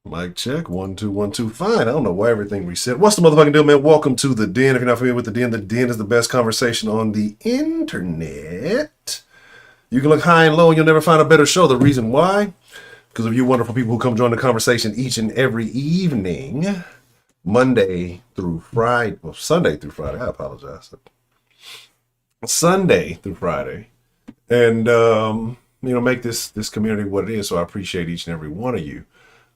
Mic check. 1 2 1 2. Fine. I don't know why everything reset. What's the motherfucking deal, man? Welcome to the Den. If you're not familiar with the Den is the best conversation on the internet. You can look high and low and you'll never find a better show. The reason why? Because of you wonderful people who come join the conversation each and every evening, Monday through Friday. Well, Sunday through Friday. I apologize. Sunday through Friday. And, make this community what it is. So I appreciate each and every one of you.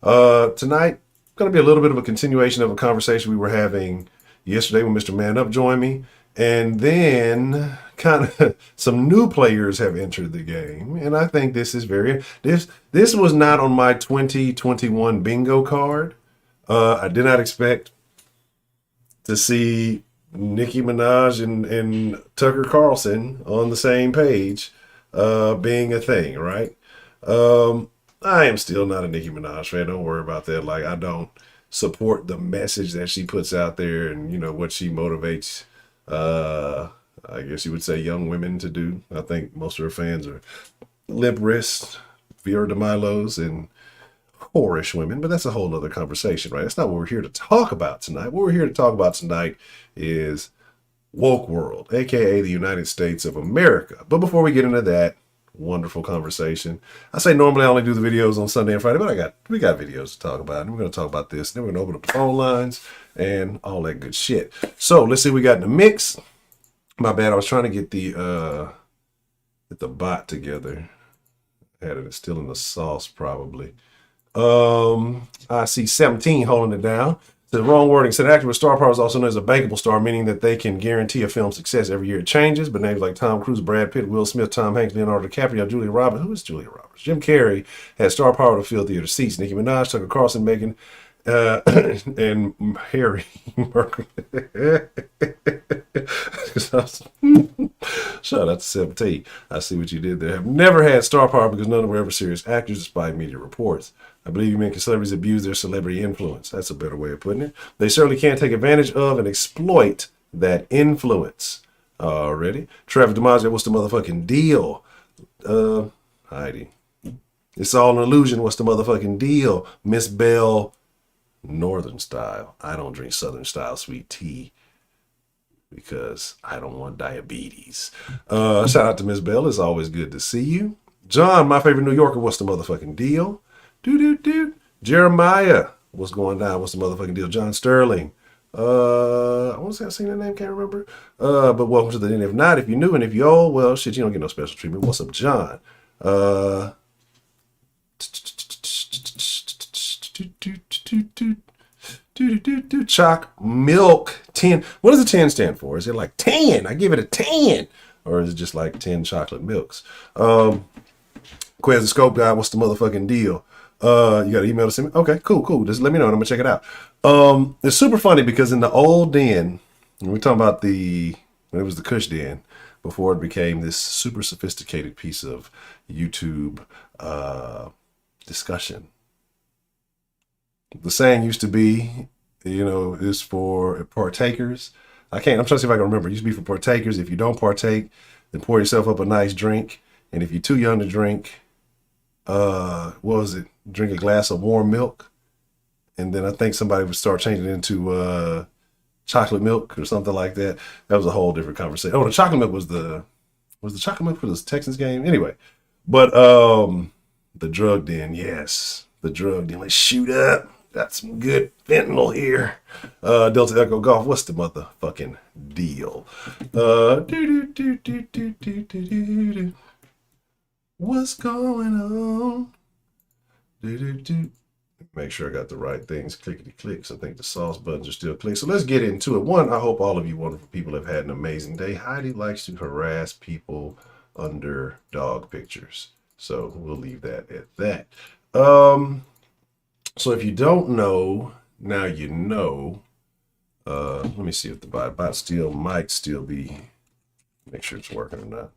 Tonight, going to be a little bit of a continuation of a conversation we were having yesterday when Mr. Man Up joined me. And then kind of some new players have entered the game. And I think this is this was not on my 2021 bingo card. I did not expect to see Nicki Minaj and Tucker Carlson on the same page, being a thing, right? I am still not a Nicki Minaj fan. Don't worry about that. Like, I don't support the message that she puts out there and, what she motivates, I guess you would say, young women to do. I think most of her fans are limp wrists, Vera DeMilos, and whorish women. But that's a whole other conversation, right? That's not what we're here to talk about tonight. What we're here to talk about tonight is woke world, a.k.a. the United States of America. But before we get into that wonderful conversation, I say normally I only do the videos on Sunday and Friday, but we got videos to talk about, and we're going to talk about this. Then we're going to open up the phone lines and all that good shit. So let's see what we got in the mix. My bad, I was trying to get the bot together. I had it still in the sauce probably. I see 17 holding it down. The wrong wording said actor with star power is also known as a bankable star, meaning that they can guarantee a film's success every year. It changes, but names like Tom Cruise, Brad Pitt, Will Smith, Tom Hanks, Leonardo DiCaprio, Julia Roberts. Who is Julia Roberts? Jim Carrey has star power to fill theater seats. Nicki Minaj, Tucker Carlson, Megan, and Harry. Shout out to 17. I see what you did there. Have never had star power because none of them were ever serious actors, despite media reports. I believe you mean celebrities abuse their celebrity influence. That's a better way of putting it. They certainly can't take advantage of and exploit that influence. Already. Trevor DiMaggio, what's the motherfucking deal? Heidi. It's all an illusion. What's the motherfucking deal? Miss Bell, Northern style. I don't drink Southern style sweet tea because I don't want diabetes. Shout out to Miss Bell. It's always good to see you. John, my favorite New Yorker, what's the motherfucking deal? Jeremiah, what's going down? What's the motherfucking deal? John Sterling. I want to say I've seen that name, can't remember. But welcome to the den. If not, if you're new and if you're old, well, shit, you don't get no special treatment. What's up, John? Choc milk 10. What does a 10 stand for? Is it like 10? I give it a 10. Or is it just like 10 chocolate milks? Quez the Scope Guy, what's the motherfucking deal? You got an email to send me? Okay, cool. Just let me know and I'm gonna check it out. It's super funny because in the old den, we're talking about when it was the Kush Den, before it became this super sophisticated piece of YouTube discussion. The saying used to be, is for partakers. I'm trying to see if I can remember. It used to be for partakers. If you don't partake, then pour yourself up a nice drink. And if you're too young to drink, what was it? Drink a glass of warm milk. And then I think somebody would start changing it into chocolate milk or something like that. That was a whole different conversation. Oh, the chocolate milk was the chocolate milk for the Texans game? Anyway. But the drug den, yes. The drug den. Let's shoot up. Got some good fentanyl here. Delta Echo Golf, what's the motherfucking deal? What's going on? Make sure I got the right things. Clickety clicks. I think the sauce buttons are still clicked. So let's get into it. One, I hope all of you wonderful people have had an amazing day. Heidi likes to harass people under dog pictures. So we'll leave that at that. So if you don't know, now you know. Let me see if the bot might still be. Make sure it's working or not.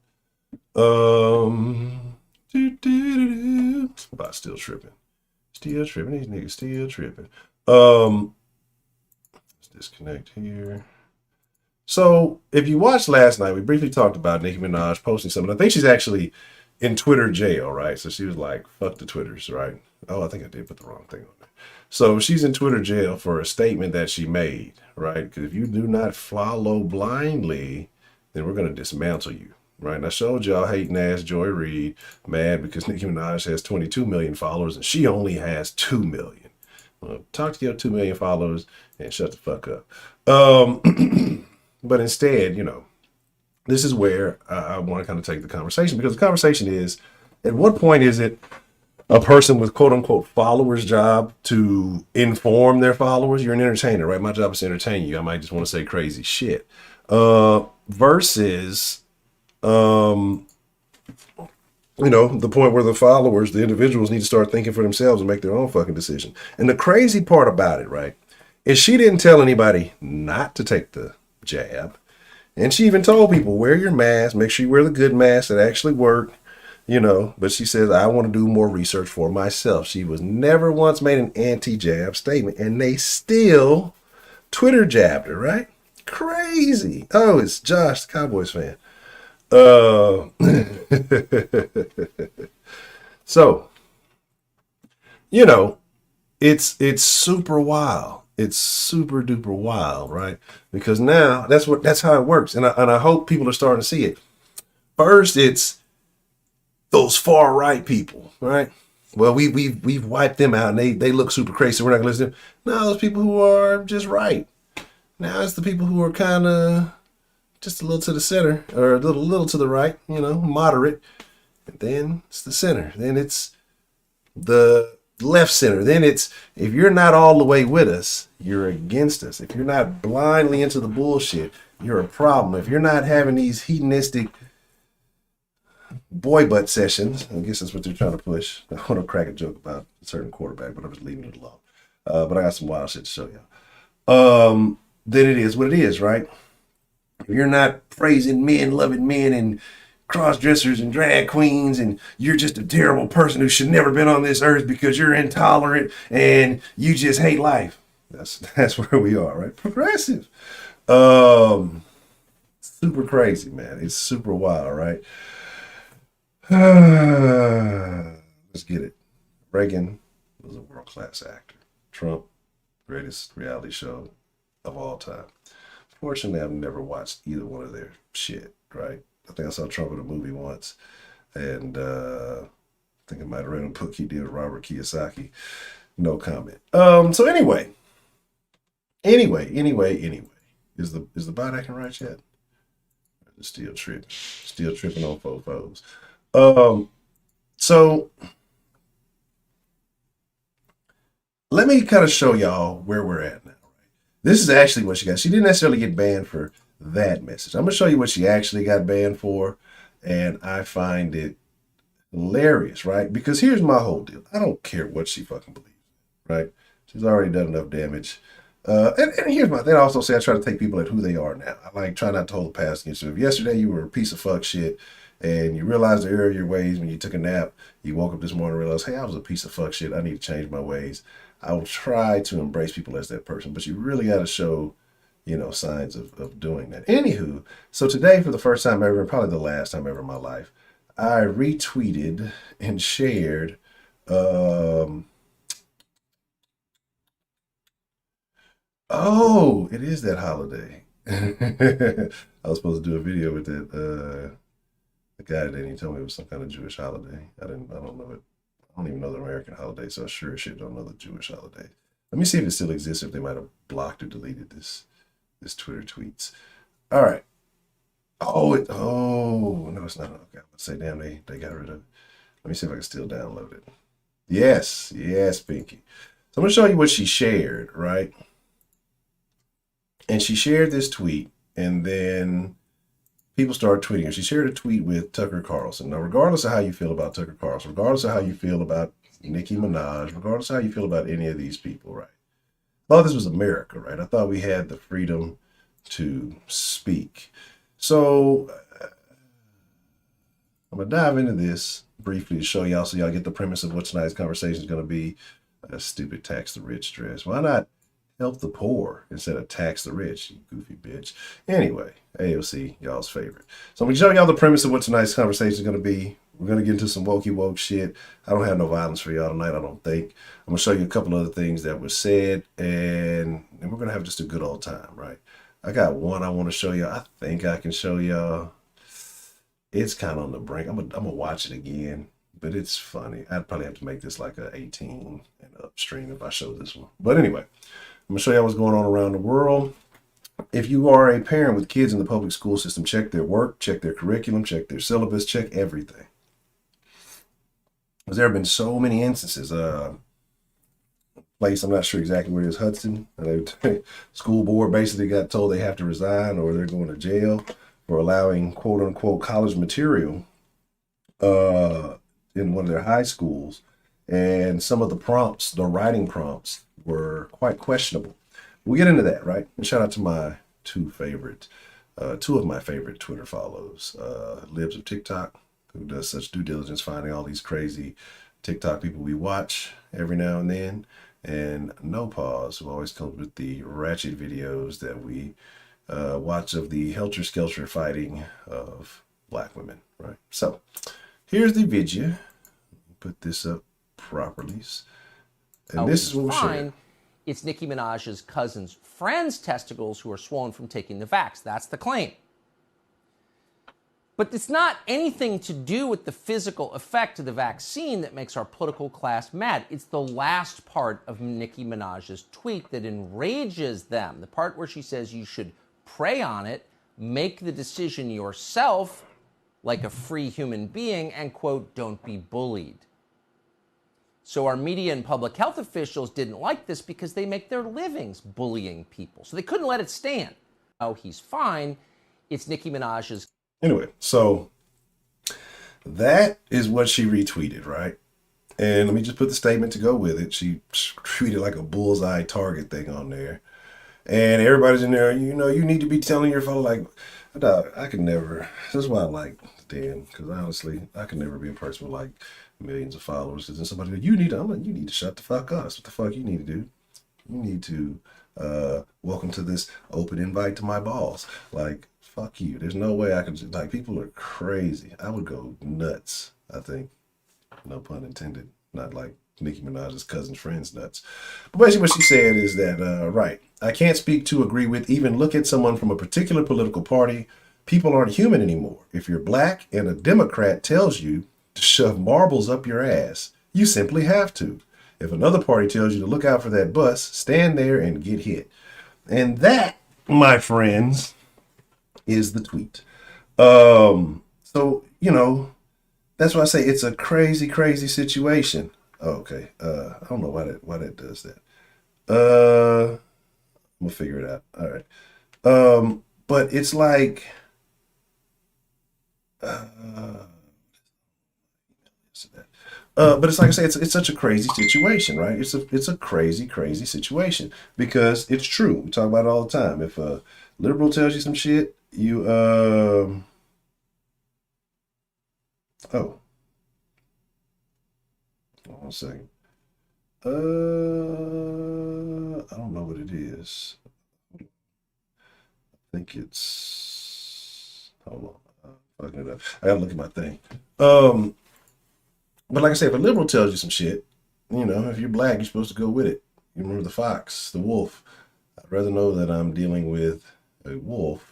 Bot's still tripping. These niggas still tripping. Let's disconnect here. So if you watched last night, we briefly talked about Nicki Minaj posting something. I think she's actually in Twitter jail, right? So she was like, fuck the Twitters, right? Oh, I think I did put the wrong thing on there. So she's in Twitter jail for a statement that she made, right? Because if you do not follow blindly, then we're going to dismantle you, right? And I showed y'all hating ass Joy Reid mad because Nicki Minaj has 22 million followers and she only has 2 million. Well, talk to your 2 million followers and shut the fuck up. But instead, this is where I want to kind of take the conversation, because the conversation is, at what point is it a person with quote unquote followers' job to inform their followers? You're an entertainer, right? My job is to entertain you. I might just want to say crazy shit. Versus, the point where the followers, the individuals, need to start thinking for themselves and make their own fucking decision. And the crazy part about it, right, is she didn't tell anybody not to take the jab. And she even told people, wear your mask, make sure you wear the good mask that actually work, But she says, I want to do more research for myself. She was never once made an anti-jab statement, and they still Twitter jabbed her, right? Crazy. Oh, it's Josh, the Cowboys fan. So, it's super wild. It's super duper wild, right? Because now that's how it works. And I hope people are starting to see it. First, it's those far right people, right? Well, we've wiped them out and they look super crazy, so we're not gonna listen to them. No, those people who are just right. Now it's the people who are kind of just a little to the center, or a little to the right, moderate. And then it's the center. Then it's the left center. Then it's, if you're not all the way with us, you're against us. If you're not blindly into the bullshit, you're a problem. If you're not having these hedonistic boy butt sessions, I guess that's what they're trying to push. I want to crack a joke about a certain quarterback, but I'm just leaving it alone. But I got some wild shit to show y'all. Then it is what it is, right? If you're not praising men, loving men, and cross-dressers and drag queens, and you're just a terrible person who should never been on this earth because you're intolerant and you just hate life. That's where we are, right? Progressive. Super crazy, man. It's super wild, right? Let's get it. Reagan was a world-class actor. Trump, greatest reality show of all time. Fortunately, I've never watched either one of their shit, right? I think I saw Trump in a movie once, and I think I might have read a book he did with Robert Kiyosaki. No comment. So anyway. Is the bot acting right yet? Still tripping on fofos. So let me kind of show y'all where we're at now. This is actually what she got. She didn't necessarily get banned for that message. I'm going to show you what she actually got banned for, and I find it hilarious, right? Because here's my whole deal. I don't care what she fucking believes, right? She's already done enough damage. And here's my thing. I also say I try to take people at who they are now. I try not to hold the past against you. If yesterday you were a piece of fuck shit and you realized the error of your ways when you took a nap, you woke up this morning and realized, hey, I was a piece of fuck shit. I need to change my ways. I will try to embrace people as that person, but you really got to show, signs of doing that. Anywho, so today, for the first time ever, and probably the last time ever in my life, I retweeted and shared, oh, it is that holiday. I was supposed to do a video with that, the guy that he told me it was some kind of Jewish holiday. I don't know it. I don't even know the American holiday, so I sure as shit don't know the Jewish holiday. Let me see if it still exists, if they might have blocked or deleted this Twitter tweets. All right. Oh, no, it's not. Okay, let's say, damn, they got rid of it. Let me see if I can still download it. Yes, Pinky. So I'm going to show you what she shared, right? And she shared this tweet, and then people started tweeting her. She shared a tweet with Tucker Carlson. Now, regardless of how you feel about Tucker Carlson, regardless of how you feel about Nicki Minaj, regardless of how you feel about any of these people, right? I thought this was America, right? I thought we had the freedom to speak. So I'm going to dive into this briefly to show y'all so y'all get the premise of what tonight's conversation is going to be. A stupid tax the rich dress. Why not help the poor instead of tax the rich, you goofy bitch? Anyway, AOC, y'all's favorite. So I'm going to show y'all the premise of what tonight's conversation is going to be. We're going to get into some wokey woke shit. I don't have no violence for y'all tonight, I don't think. I'm going to show you a couple other things that were said, and we're going to have just a good old time, right? I got one I want to show you. I think I can show y'all. It's kind of on the brink. I'm gonna watch it again, but it's funny. I'd probably have to make this like a 18 and up stream if I show this one. But anyway, I'm going to show you what's going on around the world. If you are a parent with kids in the public school system, check their work, check their curriculum, check their syllabus, check everything. Because there have been so many instances. Place, I'm not sure exactly where it is, Hudson. School board basically got told they have to resign or they're going to jail for allowing quote unquote college material in one of their high schools. And some of the prompts, the writing prompts, were quite questionable. We'll get into that, right? And shout out to my two of my favorite Twitter follows, Libs of TikTok, who does such due diligence finding all these crazy TikTok people we watch every now and then, and No Pause, who always comes with the ratchet videos that we watch of the helter-skelter fighting of black women, right? So here's the video. Put this up properly. And this is what we're showing. It's Nicki Minaj's cousin's friend's testicles who are swollen from taking the vax. That's the claim. But it's not anything to do with the physical effect of the vaccine that makes our political class mad. It's the last part of Nicki Minaj's tweet that enrages them. The part where she says you should pray on it, make the decision yourself like a free human being, and quote, don't be bullied. So our media and public health officials didn't like this because they make their livings bullying people. So they couldn't let it stand. Oh, he's fine. It's Nicki Minaj's. Anyway, so that is what she retweeted, right? And let me just put the statement to go with it. She tweeted like a bullseye target thing on there. And everybody's in there, you know, you need to be telling your fellow, like, dog, I could never. This is why I like Dan, because honestly, I could never be a person with like millions of followers. Because then somebody, I'm like, you need to shut the fuck up. That's what the fuck you need to do. You need to welcome to this open invite to my balls. Like, fuck you. There's no way I could, like, people are crazy. I would go nuts, I think. No pun intended. Not like Nicki Minaj's cousin's friend's nuts. But basically what she said is that, right, I can't speak to, agree with, even look at someone from a particular political party. People aren't human anymore. If you're black and a Democrat tells you to shove marbles up your ass, you simply have to. If another party tells you to look out for that bus, stand there and get hit. And that, my friends, is the tweet. So, you know, that's why I say it's a crazy, crazy situation. Okay. I don't know why that does that. I'm gonna figure it out. All right. But it's like, but it's like I say, it's such a crazy situation, right? It's a crazy, crazy situation because it's true. We talk about it all the time. If a liberal tells you some shit, you oh, hold on a second. I don't know what it is. I think it's, hold on, fucking it up. I gotta look at my thing. But like I say, if a liberal tells you some shit, you know, if you're black, you're supposed to go with it. You remember the fox, the wolf. I'd rather know that I'm dealing with a wolf.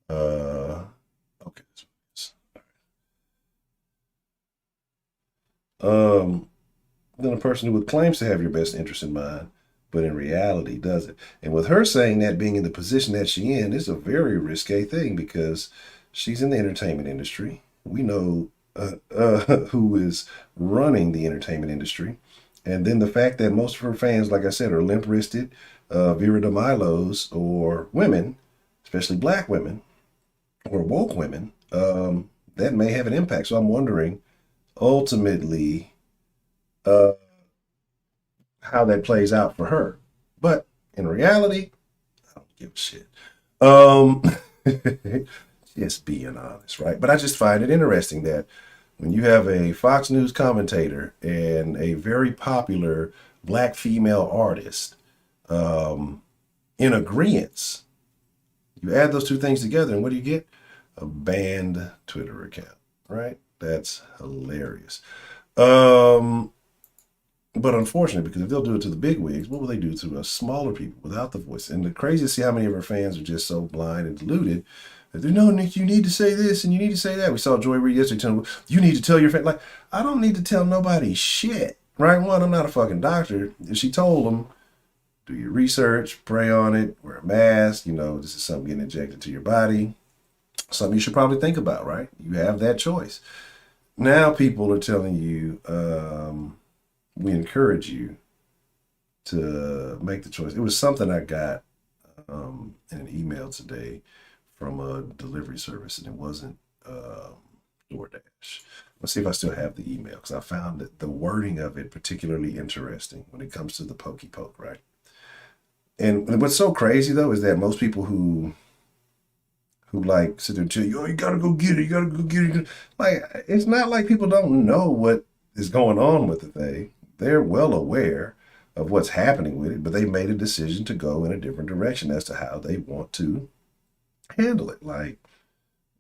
Okay. Than a person who claims to have your best interest in mind, but in reality doesn't. And with her saying that, being in the position that she's in, is a very risque thing because she's in the entertainment industry. We know who is running the entertainment industry. And then the fact that most of her fans, like I said, are limp-wristed, Vera de Milos, or women, especially black women, or woke women, that may have an impact. So I'm wondering, ultimately, how that plays out for her. But in reality, I don't give a shit. Just being honest, right? But I just find it interesting that when you have a Fox News commentator and a very popular black female artist in agreement, you add those two things together, and what do you get? A banned Twitter account, right? That's hilarious. But unfortunately, because if they'll do it to the big wigs, what will they do to us smaller people without the voice? And the crazy to see how many of our fans are just so blind and deluded that they know, Nick, you need to say this and you need to say that. We saw Joy Reid yesterday telling them, you need to tell your fan. Like, I don't need to tell nobody shit. Right? One, I'm not a fucking doctor. If she told them, do your research, pray on it, wear a mask, this is something getting injected to your body. Something you should probably think about, right? You have that choice. Now people are telling you, we encourage you to make the choice. It was something I got in an email today from a delivery service, and it wasn't DoorDash. Let's see if I still have the email, because I found that the wording of it particularly interesting when it comes to the pokey poke, right? And what's so crazy though is that most people who like sit there and tell you, oh, you gotta go get it, you gotta go get it. Like, it's not like people don't know what is going on with the thing. They're well aware of what's happening with it, but they made a decision to go in a different direction as to how they want to handle it. Like,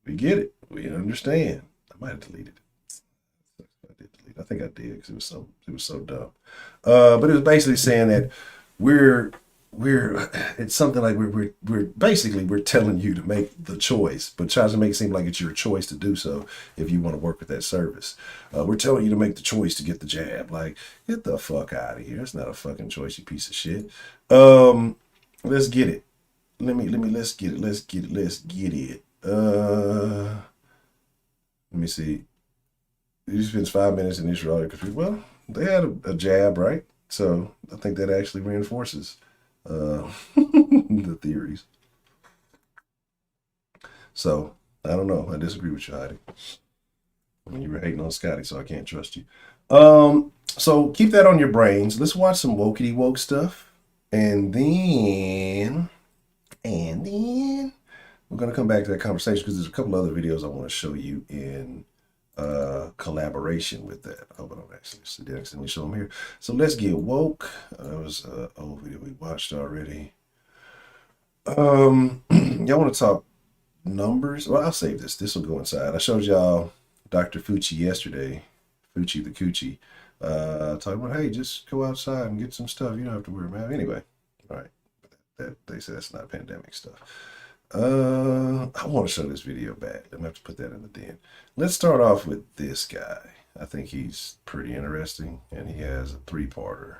we get it, we understand. I might have deleted it. I did delete. I think I did because it was so dumb. But it was basically saying that it's something like we're telling you to make the choice, but tries to make it seem like it's your choice to do so if you want to work with that service. We're telling you to make the choice to get the jab. Like, get the fuck out of here. It's not a fucking choice, you piece of shit. Let's get it. Let's get it. Let me see. You spends 5 minutes in Israel because, well, they had a jab, right? So I think that actually reinforces the theories. So I don't know. I disagree with you, Heidi. I mean, you were hating on Scotty, so I can't trust you. So keep that on your brains. Let's watch some wokey woke stuff, and then we're gonna come back to that conversation because there's a couple other videos I want to show you in collaboration with that. I hope I don't accidentally show them here. So let's get woke. That was an old video we watched already. Y'all want to talk numbers? Well, I'll save this. This will go inside. I showed y'all Dr. Fucci yesterday. Fucci the Coochie. Talking about, hey, just go outside and get some stuff. You don't have to wear a mask. Anyway, all right. That they say that's not pandemic stuff. I want to show this video back. I'm gonna have to put that in the den. Let's start off with this guy. I think he's pretty interesting, and he has a 3-parter.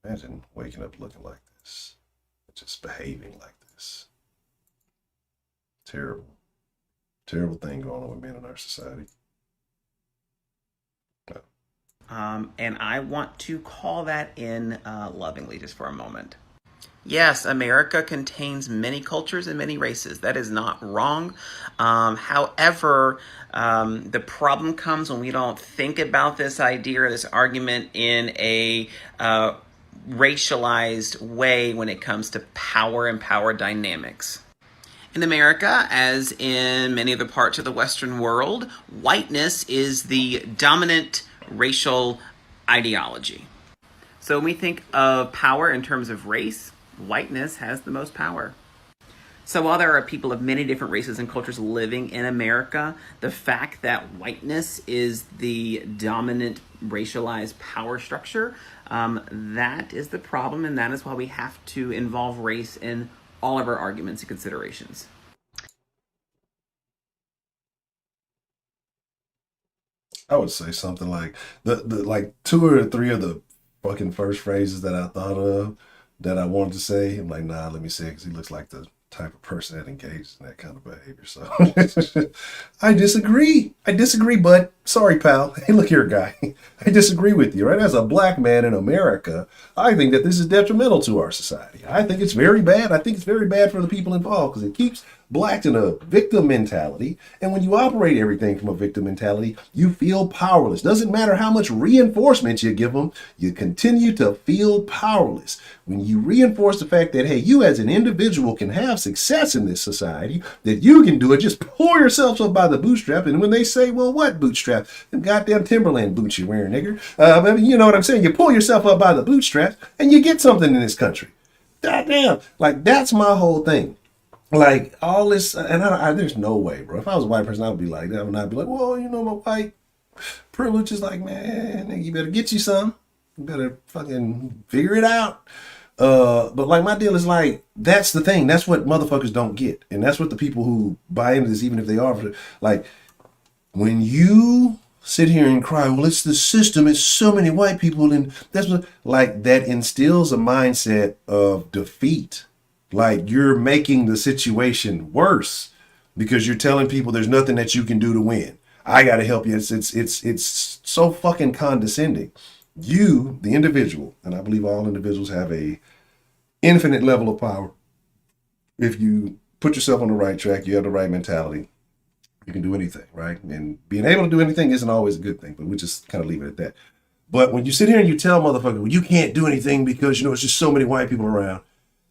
Imagine waking up looking like this, just behaving like this. Terrible thing going on with men in our society. And I want to call that in lovingly just for a moment. Yes, America contains many cultures and many races. That is not wrong. However, the problem comes when we don't think about this idea or this argument in a racialized way when it comes to power and power dynamics. In America, as in many other parts of the Western world, whiteness is the dominant racial ideology. So when we think of power in terms of race, whiteness has the most power. So while there are people of many different races and cultures living in America, the fact that whiteness is the dominant racialized power structure, that is the problem, and that is why we have to involve race in all of our arguments and considerations. I would say something like the like 2 or 3 of the fucking first phrases that I thought of that I wanted to say. I'm like, nah, let me say it because he looks like the type of person that engages in that kind of behavior. So I disagree, bud. Sorry, pal. Hey, look here, guy. I disagree with you, right? As a black man in America, I think that this is detrimental to our society. I think it's very bad. I think it's very bad for the people involved because it keeps blacks in a victim mentality. And when you operate everything from a victim mentality, you feel powerless. Doesn't matter how much reinforcement you give them, you continue to feel powerless. When you reinforce the fact that, hey, you as an individual can have success in this society, that you can do it, just pull yourself up by the bootstrap. And when they say, well, what bootstrap? Them goddamn Timberland boots you're wearing, nigger. But you know what I'm saying? You pull yourself up by the bootstraps and you get something in this country. Goddamn. Like, that's my whole thing. Like all this, and there's no way, bro. If I was a white person, I would be like that. I would not be like, well, you know, my white privilege is like, man, nigga, you better get you some. You better fucking figure it out. But like my deal is like, that's the thing. That's what motherfuckers don't get. And that's what the people who buy into this, even if they are, like, when you sit here and cry, well, it's the system, it's so many white people, and that's what, like, that instills a mindset of defeat. Like, you're making the situation worse because you're telling people there's nothing that you can do to win. I got to help you. It's so fucking condescending. You, the individual, and I believe all individuals have a infinite level of power. If you put yourself on the right track, you have the right mentality, you can do anything, right? And being able to do anything isn't always a good thing, but we just kind of leave it at that. But when you sit here and you tell motherfuckers, well, you can't do anything because, you know, it's just so many white people around,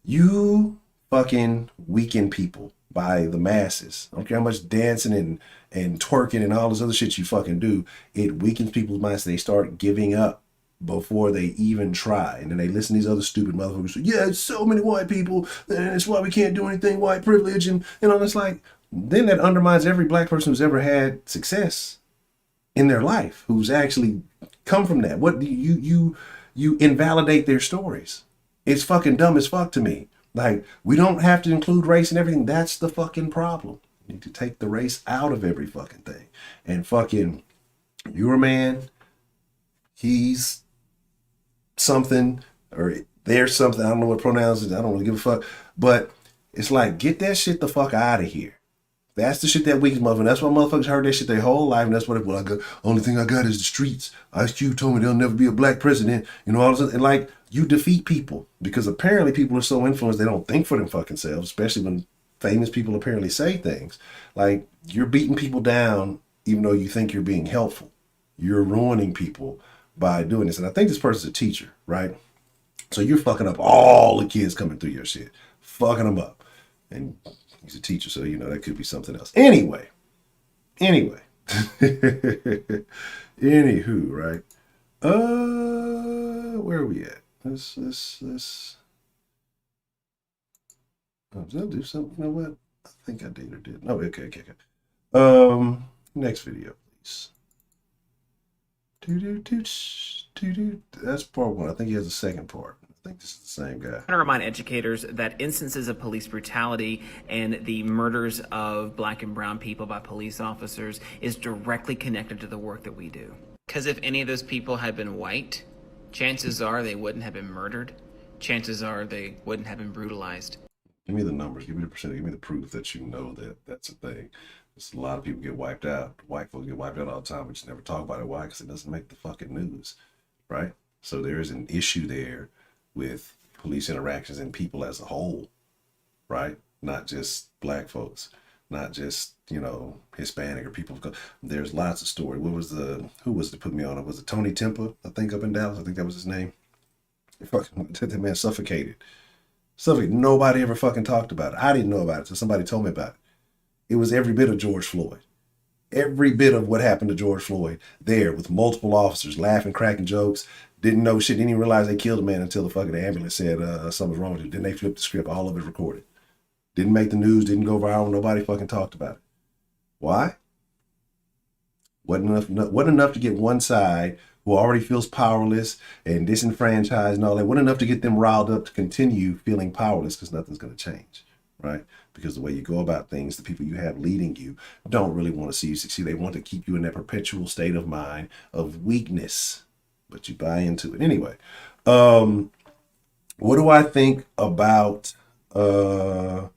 you fucking weaken people by the masses. I don't care how much dancing and twerking and all this other shit you fucking do. It weakens people's minds. They start giving up before they even try. And then they listen to these other stupid motherfuckers say, yeah, it's so many white people, and it's why we can't do anything, white privilege. And, you know, it's like, then that undermines every black person who's ever had success in their life, who's actually come from that. What do you invalidate their stories? It's fucking dumb as fuck to me. Like, we don't have to include race and everything. That's the fucking problem. You need to take the race out of every fucking thing. And fucking, you're a man, he's something, or there's something. I don't know what pronouns is. I don't really give a fuck. But it's like, get that shit the fuck out of here. That's the shit that weakens motherfuckers. That's why motherfuckers heard that shit their whole life, and that's what well, I got. Only thing I got is the streets. Ice Cube told me there'll never be a black president. You know, all this, and like, you defeat people because apparently people are so influenced they don't think for them fucking selves, especially when famous people apparently say things. Like, you're beating people down even though you think you're being helpful. You're ruining people by doing this. And I think this person's a teacher, right? So you're fucking up all the kids coming through your shit. Fucking them up. And he's a teacher, so, you know, that could be something else. Anyway. Anywho, right? Where are we at? Let's oh, did I do something? You know what? I think I did or didn't. Oh, okay. Next video, please. That's part one. I think he has a second part. I think this is the same guy. I want to remind educators that instances of police brutality and the murders of black and brown people by police officers is directly connected to the work that we do. Because if any of those people had been white, chances are they wouldn't have been murdered. Chances are they wouldn't have been brutalized. Give me the numbers. Give me the percentage. Give me the proof that you know that that's a thing. There's a lot of people get wiped out. White folks get wiped out all the time. We just never talk about it. Why? Because it doesn't make the fucking news, right? So there is an issue there with police interactions and people as a whole, right? Not just black folks, not just, you know, Hispanic or people. There's lots of story. Who was to put me on it? Was it Tony Tempa, I think, up in Dallas? I think that was his name. That man suffocated. Nobody ever fucking talked about it. I didn't know about it, so somebody told me about it. It was every bit of George Floyd. Every bit of what happened to George Floyd there, with multiple officers laughing, cracking jokes, didn't know shit, didn't even realize they killed a man until the fucking ambulance said something's wrong with you. Then they flipped the script, all of it recorded. Didn't make the news, didn't go viral, nobody fucking talked about it. Why? Wasn't enough to get one side who already feels powerless and disenfranchised and all that, wasn't enough to get them riled up to continue feeling powerless, because nothing's going to change, right? Because the way you go about things, the people you have leading you don't really want to see you succeed. They want to keep you in that perpetual state of mind of weakness, but you buy into it. Anyway, what do I think about, yeah,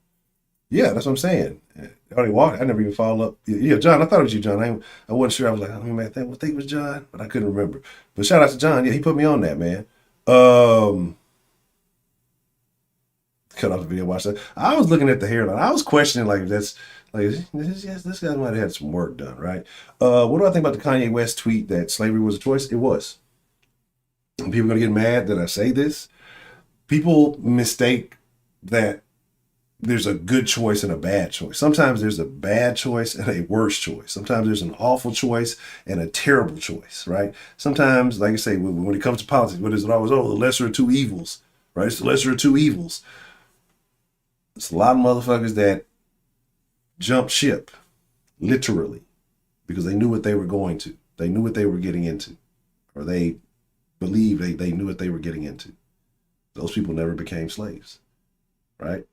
that's what I'm saying. I already walked. I never even followed up. Yeah, John, I thought it was you, John. I wasn't sure. I was like, I mean, I think it was John, but I couldn't remember. But shout out to John. Yeah, he put me on that, man. Cut off the video, watch that. I was looking at the hairline. I was questioning, like, this guy might have had some work done, right? What do I think about the Kanye West tweet that slavery was a choice? It was. And people are going to get mad that I say this. People mistake that there's a good choice and a bad choice. Sometimes there's a bad choice and a worse choice. Sometimes there's an awful choice and a terrible choice, right? Sometimes, like I say, when it comes to politics, what is it always? Oh, the lesser of two evils, right? It's the lesser of two evils. It's a lot of motherfuckers that jumped ship, literally, because they knew what they were going to. They knew what they were getting into, or they believed they knew what they were getting into. Those people never became slaves, right?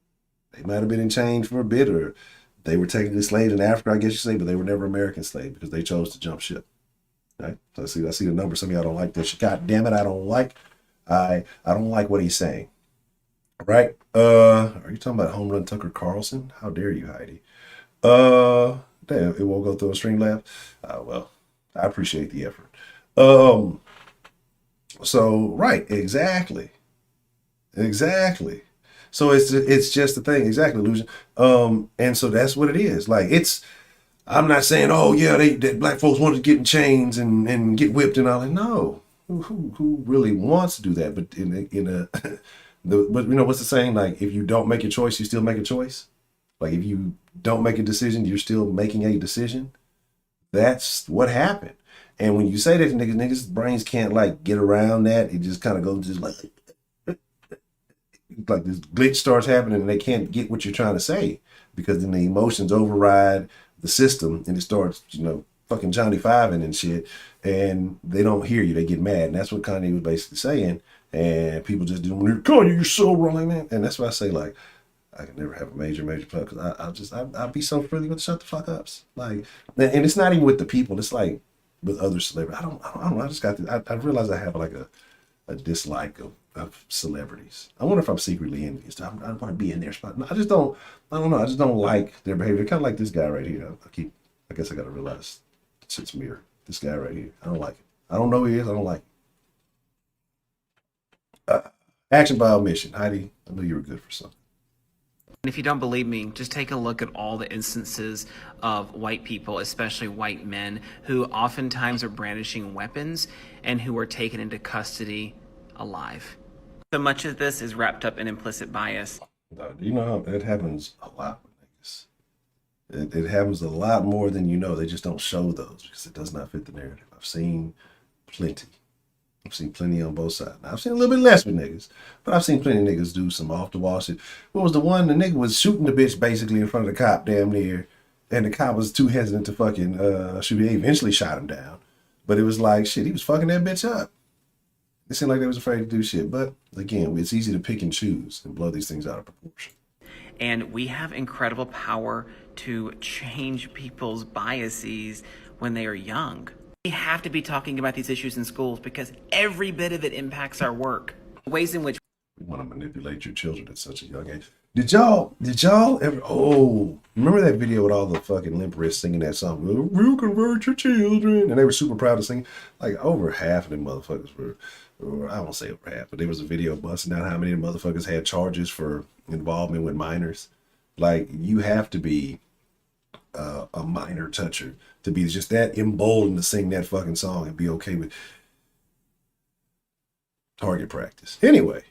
They might have been in chains for a bit, or they were technically slaves in Africa, I guess you say, but they were never American slaves because they chose to jump ship. Right? So I see the number. Some of y'all don't like this. God damn it, I don't like what he's saying. Right? Are you talking about Home Run Tucker Carlson? How dare you, Heidi? Damn, it won't go through a stream lab. Well, I appreciate the effort. So right, exactly. So it's just the thing, exactly, illusion. And so that's what it is. Like I'm not saying, oh yeah, that black folks want to get in chains and get whipped and all that. No, who really wants to do that? But but you know what's the saying? Like if you don't make a choice, you still make a choice. Like if you don't make a decision, you're still making a decision. That's what happened. And when you say that to niggas' brains can't like get around that. It just kind of goes just like this glitch starts happening and they can't get what you're trying to say because then the emotions override the system and it starts, fucking Johnny Fiving and shit, and they don't hear you. They get mad, and that's what Kanye was basically saying. And people just do, Kanye, you're so wrong, man. And that's why I say, like, I can never have a major play because I'll be so friendly with shut the fuck ups. Like, and it's not even with the people. It's like with other celebrities. I don't know. I just got I realize I have like a dislike of celebrities. I wonder if I'm secretly envious. I want to be in their spot. No, I don't know. I just don't like their behavior. Kind of like this guy right here. I guess I got to realize it's mirror. This guy right here. I don't like it. I don't know who he is. I don't like it. Action by omission. Heidi, I knew you were good for something. And if you don't believe me, just take a look at all the instances of white people, especially white men, who oftentimes are brandishing weapons and who are taken into custody alive. So much of this is wrapped up in implicit bias. You know, it happens a lot with niggas. It happens a lot more than you know. They just don't show those because it does not fit the narrative. I've seen plenty. I've seen plenty on both sides. Now, I've seen a little bit less with niggas, but I've seen plenty of niggas do some off the wall shit. What was the one? The nigga was shooting the bitch basically in front of the cop damn near, and the cop was too hesitant to fucking shoot. He eventually shot him down, but it was like shit. He was fucking that bitch up. It seemed like they was afraid to do shit, but again, it's easy to pick and choose and blow these things out of proportion. And we have incredible power to change people's biases when they are young. We have to be talking about these issues in schools because every bit of it impacts our work. Ways in which we want to manipulate your children at such a young age. Did y'all ever, remember that video with all the fucking limp wrists singing that song, "We'll convert your children," and they were super proud to sing? Like over half of them motherfuckers were, or I won't say over half, but there was a video busting out how many of the motherfuckers had charges for involvement with minors. Like you have to be a minor toucher to be just that emboldened to sing that fucking song and be okay with target practice. Anyway.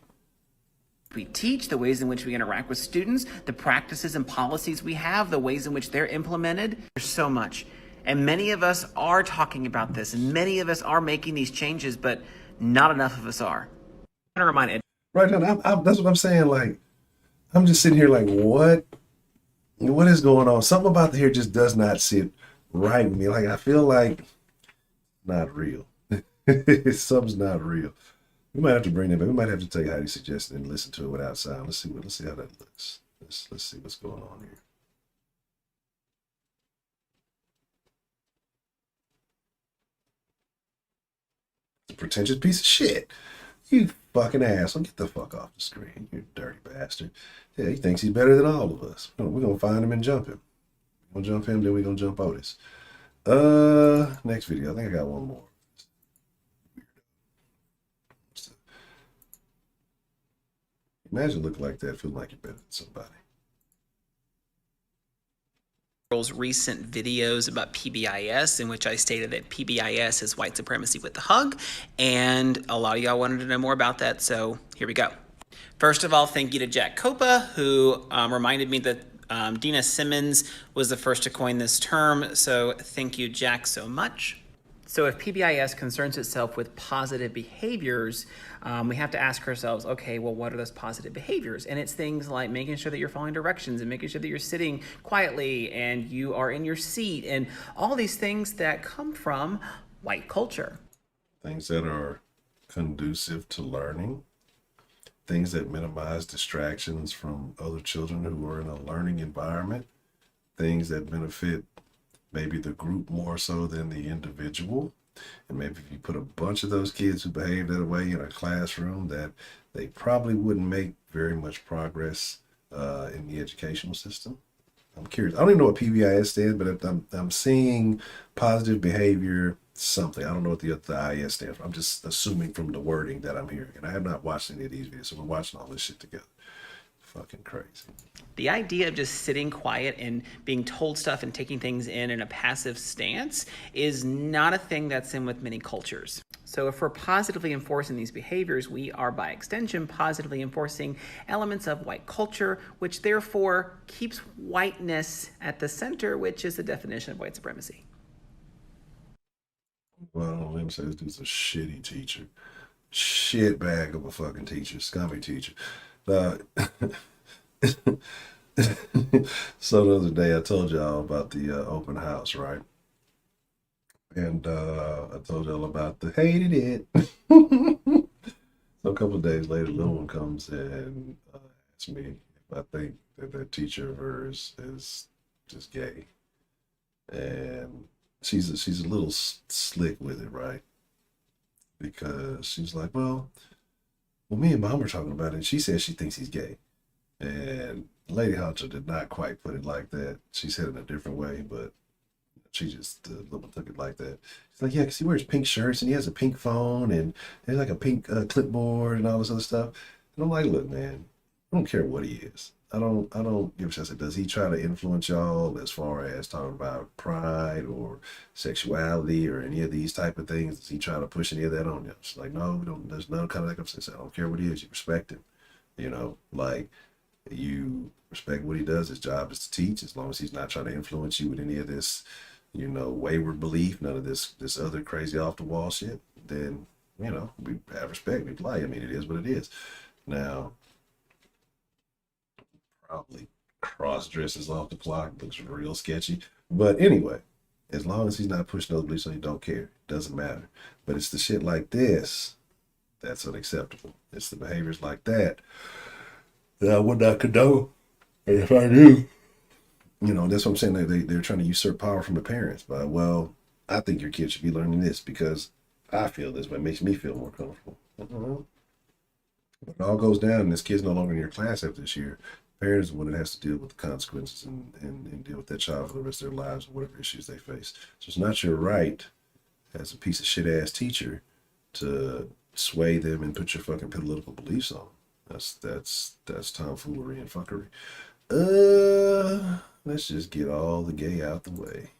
We teach, the ways in which we interact with students, the practices and policies we have, the ways in which they're implemented. There's so much. And many of us are talking about this, and many of us are making these changes, but not enough of us are. I want to remind Ed. Right now, that's what I'm saying. Like, I'm just sitting here like, what is going on? Something about the here just does not sit right with me. Like, I feel like not real. Something's not real. We might have to bring that back. We might have to take Heidi's suggestion and listen to it without sound. Let's see how that looks. Let's see what's going on here. It's a pretentious piece of shit. You fucking asshole. Get the fuck off the screen. You dirty bastard. Yeah, he thinks he's better than all of us. We're gonna find him and jump him. We're gonna jump him, then we're gonna jump Otis. Next video. I think I got one more. Imagine looking like that, feeling like you're better than somebody. Recent videos about PBIS, in which I stated that PBIS is white supremacy with the hug, and a lot of y'all wanted to know more about that, so here we go. First of all, thank you to Jack Copa, who reminded me that Dina Simmons was the first to coin this term, so thank you, Jack, so much. So if PBIS concerns itself with positive behaviors, we have to ask ourselves, okay, well, what are those positive behaviors? And it's things like making sure that you're following directions and making sure that you're sitting quietly and you are in your seat and all these things that come from white culture. Things that are conducive to learning, things that minimize distractions from other children who are in a learning environment, things that benefit maybe the group more so than the individual. And maybe if you put a bunch of those kids who behave that way in a classroom, that they probably wouldn't make very much progress in the educational system. I'm curious. I don't even know what PBIS stands, but I'm seeing positive behavior something. I don't know what the IS stands for. I'm just assuming from the wording that I'm hearing. And I have not watched any of these videos, so we're watching all this shit together. Fucking crazy. The idea of just sitting quiet and being told stuff and taking things in a passive stance is not a thing that's in with many cultures. So if we're positively enforcing these behaviors, we are by extension positively enforcing elements of white culture, which therefore keeps whiteness at the center, which is the definition of white supremacy. Well, let me say this dude's a shitty teacher. Shit bag of a fucking teacher. Scummy teacher. So the other day I told y'all about the open house, right? And I told y'all about the hated it. So a couple of days later, little one comes and asks me if I think that teacher of hers is just gay. And she's a little slick with it, right? Because she's like, well, me and mom were talking about it, and she says she thinks he's gay. And Lady Honcho did not quite put it like that. She said it in a different way, but she just took it like that. She's like, yeah, because he wears pink shirts and he has a pink phone and there's like a pink clipboard and all this other stuff. And I'm like, look, man, I don't care what he is. I don't give a shit. I said, does he try to influence y'all as far as talking about pride or sexuality or any of these type of things? Does he try to push any of that on you? She's like, no, we don't. There's none kind of that. I said, I don't care what he is. You respect him. You know, like you respect what he does. His job is to teach. As long as he's not trying to influence you with any of this, you know, wayward belief, none of this other crazy off the wall shit, then, you know, we have respect. We play. I mean, it is what it is. Now, probably cross dresses off the clock, looks real sketchy. But anyway, as long as he's not pushing those beliefs on you, don't care. Doesn't matter. But it's the shit like this that's unacceptable. It's the behaviors like that I would not condone. And if I do, you know, that's what I'm saying. They're trying to usurp power from the parents. But, well, I think your kid should be learning this because I feel this way. It makes me feel more comfortable. When it all goes down and this kid's no longer in your class after this year, parents are the one that has to deal with the consequences and deal with that child for the rest of their lives or whatever issues they face. So it's not your right as a piece of shit ass teacher to sway them and put your fucking political beliefs on. That's tomfoolery and fuckery. Let's just get all the gay out the way.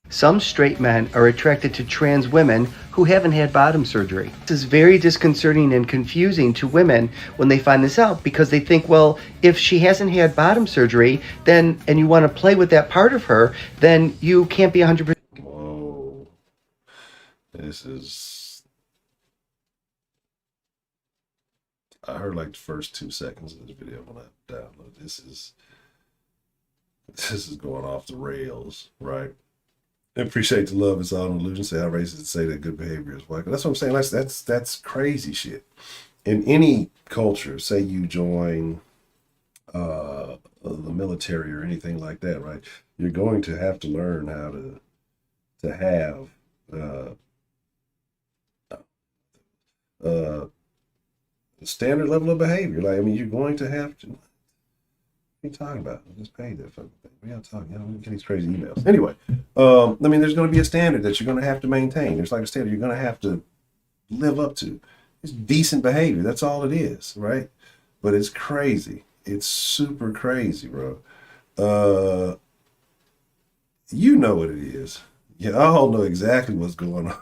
Some straight men are attracted to trans women who haven't had bottom surgery. This is very disconcerting and confusing to women when they find this out because they think, well, if she hasn't had bottom surgery, then, and you want to play with that part of her, then you can't be 100%. Whoa. This is... I heard like the first 2 seconds of this video when I downloaded. This is going off the rails, right? I appreciate the love. It's all an illusion. Say how racist to say that good behavior is white. That's what I'm saying. That's crazy shit. In any culture, say you join the military or anything like that, right? You're going to have to learn how to have standard level of behavior. Like, I mean, you're going to have to. What are you talking about? I just paid that fucking thing. We gotta talk. You know, we get these crazy emails. Anyway, I mean, there's going to be a standard that you're going to have to maintain. There's like a standard you're going to have to live up to. It's decent behavior. That's all it is, right? But it's crazy. It's super crazy, bro. You know what it is. You all know exactly what's going on.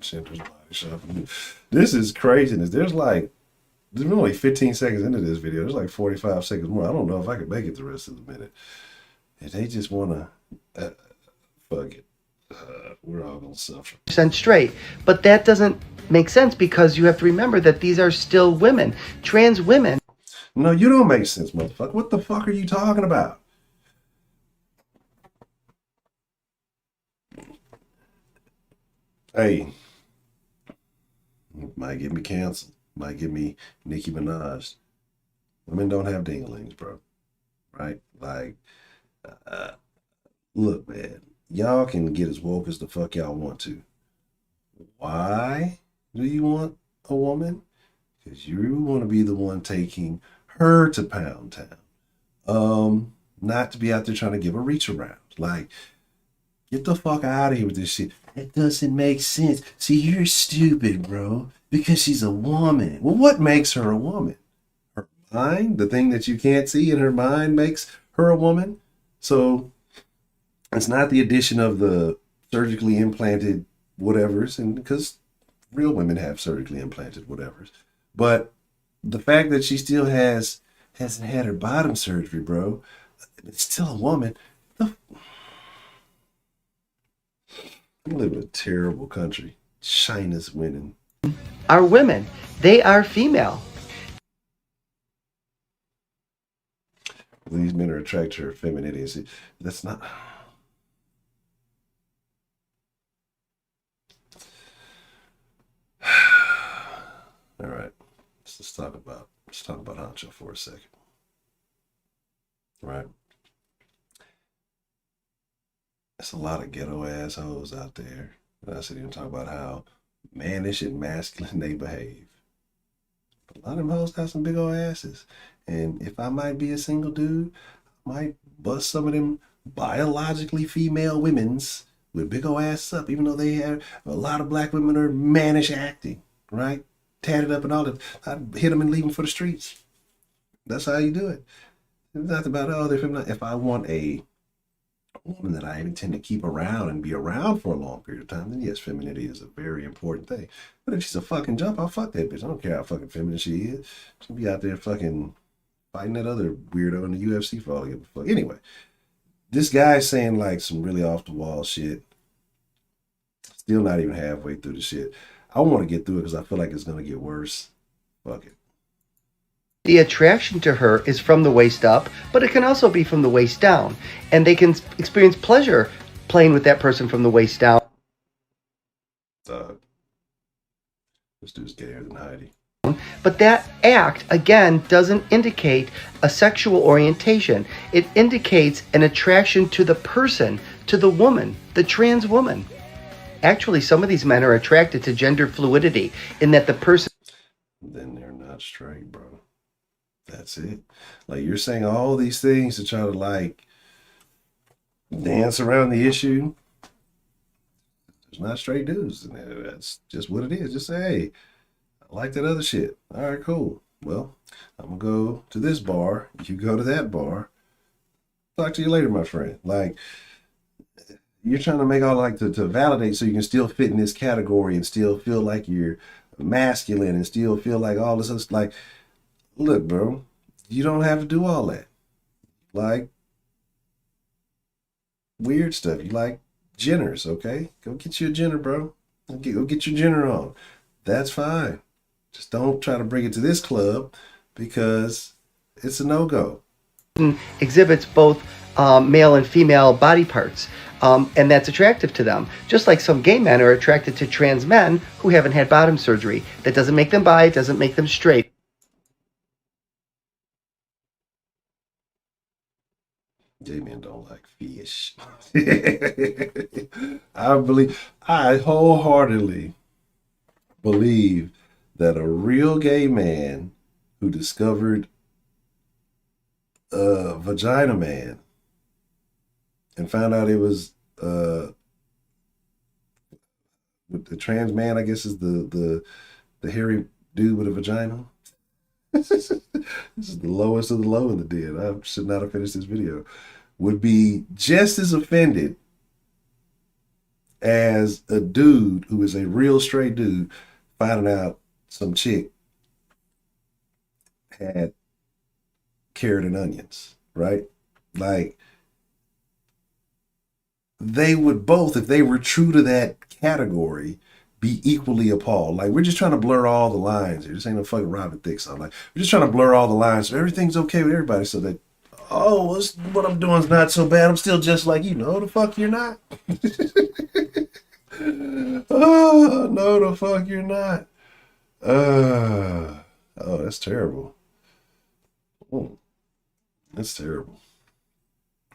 Gender's body shopping. This is craziness. There's only 15 seconds into this video. There's like 45 seconds more. I don't know if I can make it the rest of the minute. If they just want to, fuck it. We're all gonna suffer. Straight. But that doesn't make sense because you have to remember that these are still women. Trans women. No, you don't make sense, motherfucker. What the fuck are you talking about? Hey, might get me canceled. Might get me Nicki Minaj. Women don't have dinglings, bro. Right? Like, look, man. Y'all can get as woke as the fuck y'all want to. Why do you want a woman? Because you want to be the one taking her to Pound Town. Not to be out there trying to give a reach around. Like, get the fuck out of here with this shit. It doesn't make sense. See, you're stupid, bro. Because she's a woman. Well, what makes her a woman? Her mind? The thing that you can't see in her mind makes her a woman? So it's not the addition of the surgically implanted whatevers, and because real women have surgically implanted whatevers. But the fact that she still hasn't had her bottom surgery, bro, it's still a woman. We live in a terrible country. China's winning. Are women. They are female. These men are attracted to her femininity. See, that's not. All right. Let's talk about Honcho for a second. Right. There's a lot of ghetto assholes out there. And I sit here and talk about how mannish and masculine they behave. But a lot of them hoes got some big old asses. And if I might be a single dude, I might bust some of them biologically female women's with big old asses up, even though they have a lot of black women are mannish acting, right? Tatted up and all that. I'd hit them and leave them for the streets. That's how you do it. It's not about, oh, they're feminine. If I want a woman that I intend to keep around and be around for a long period of time, then yes, femininity is a very important thing. But if she's a fucking jump, I'll fuck that bitch. I don't care how fucking feminine she is. She'll be out there fucking fighting that other weirdo in the UFC for all I give a fuck. Anyway, this guy's saying like some really off the wall shit. Still not even halfway through the shit. I want to get through it because I feel like it's going to get worse. Fuck it. The attraction to her is from the waist up, but it can also be from the waist down. And they can experience pleasure playing with that person from the waist down. This dude's gayer than Heidi. But that act, again, doesn't indicate a sexual orientation. It indicates an attraction to the person, to the woman, the trans woman. Actually, some of these men are attracted to gender fluidity in that the person... Then they're not straight, bro. That's it. Like, you're saying all these things to try to like dance around the issue. There's not straight dudes. That's just what it is. Just say, hey, I like that other shit. All right, cool. Well, I'm gonna go to this bar. You go to that bar. Talk to you later, my friend. Like, you're trying to make all like to validate so you can still fit in this category and still feel like you're masculine and still feel like all this other, like, look, bro, you don't have to do all that. Like weird stuff. You like Jenners, okay? Go get you a Jenner, bro. Go get your Jenner on. That's fine. Just don't try to bring it to this club because it's a no-go. Exhibits both male and female body parts, and that's attractive to them. Just like some gay men are attracted to trans men who haven't had bottom surgery. That doesn't make them bi, it doesn't make them straight. Gay men don't like fish. I wholeheartedly believe that a real gay man who discovered Vagina Man and found out it was with the trans man, I guess is the hairy dude with a vagina. This is the lowest of the low in the dead. I should not have finished this video. Would be just as offended as a dude who is a real straight dude finding out some chick had carrot and onions, right? Like, they would both, if they were true to that category, be equally appalled. Like, we're just trying to blur all the lines here. This ain't no fucking Robin Thicke song. Like, we're just trying to blur all the lines so everything's okay with everybody, so that, oh, what I'm doing is not so bad. I'm still just like you. No, the fuck you're not. Oh, no, the fuck you're not. Oh, that's terrible. Oh, that's terrible.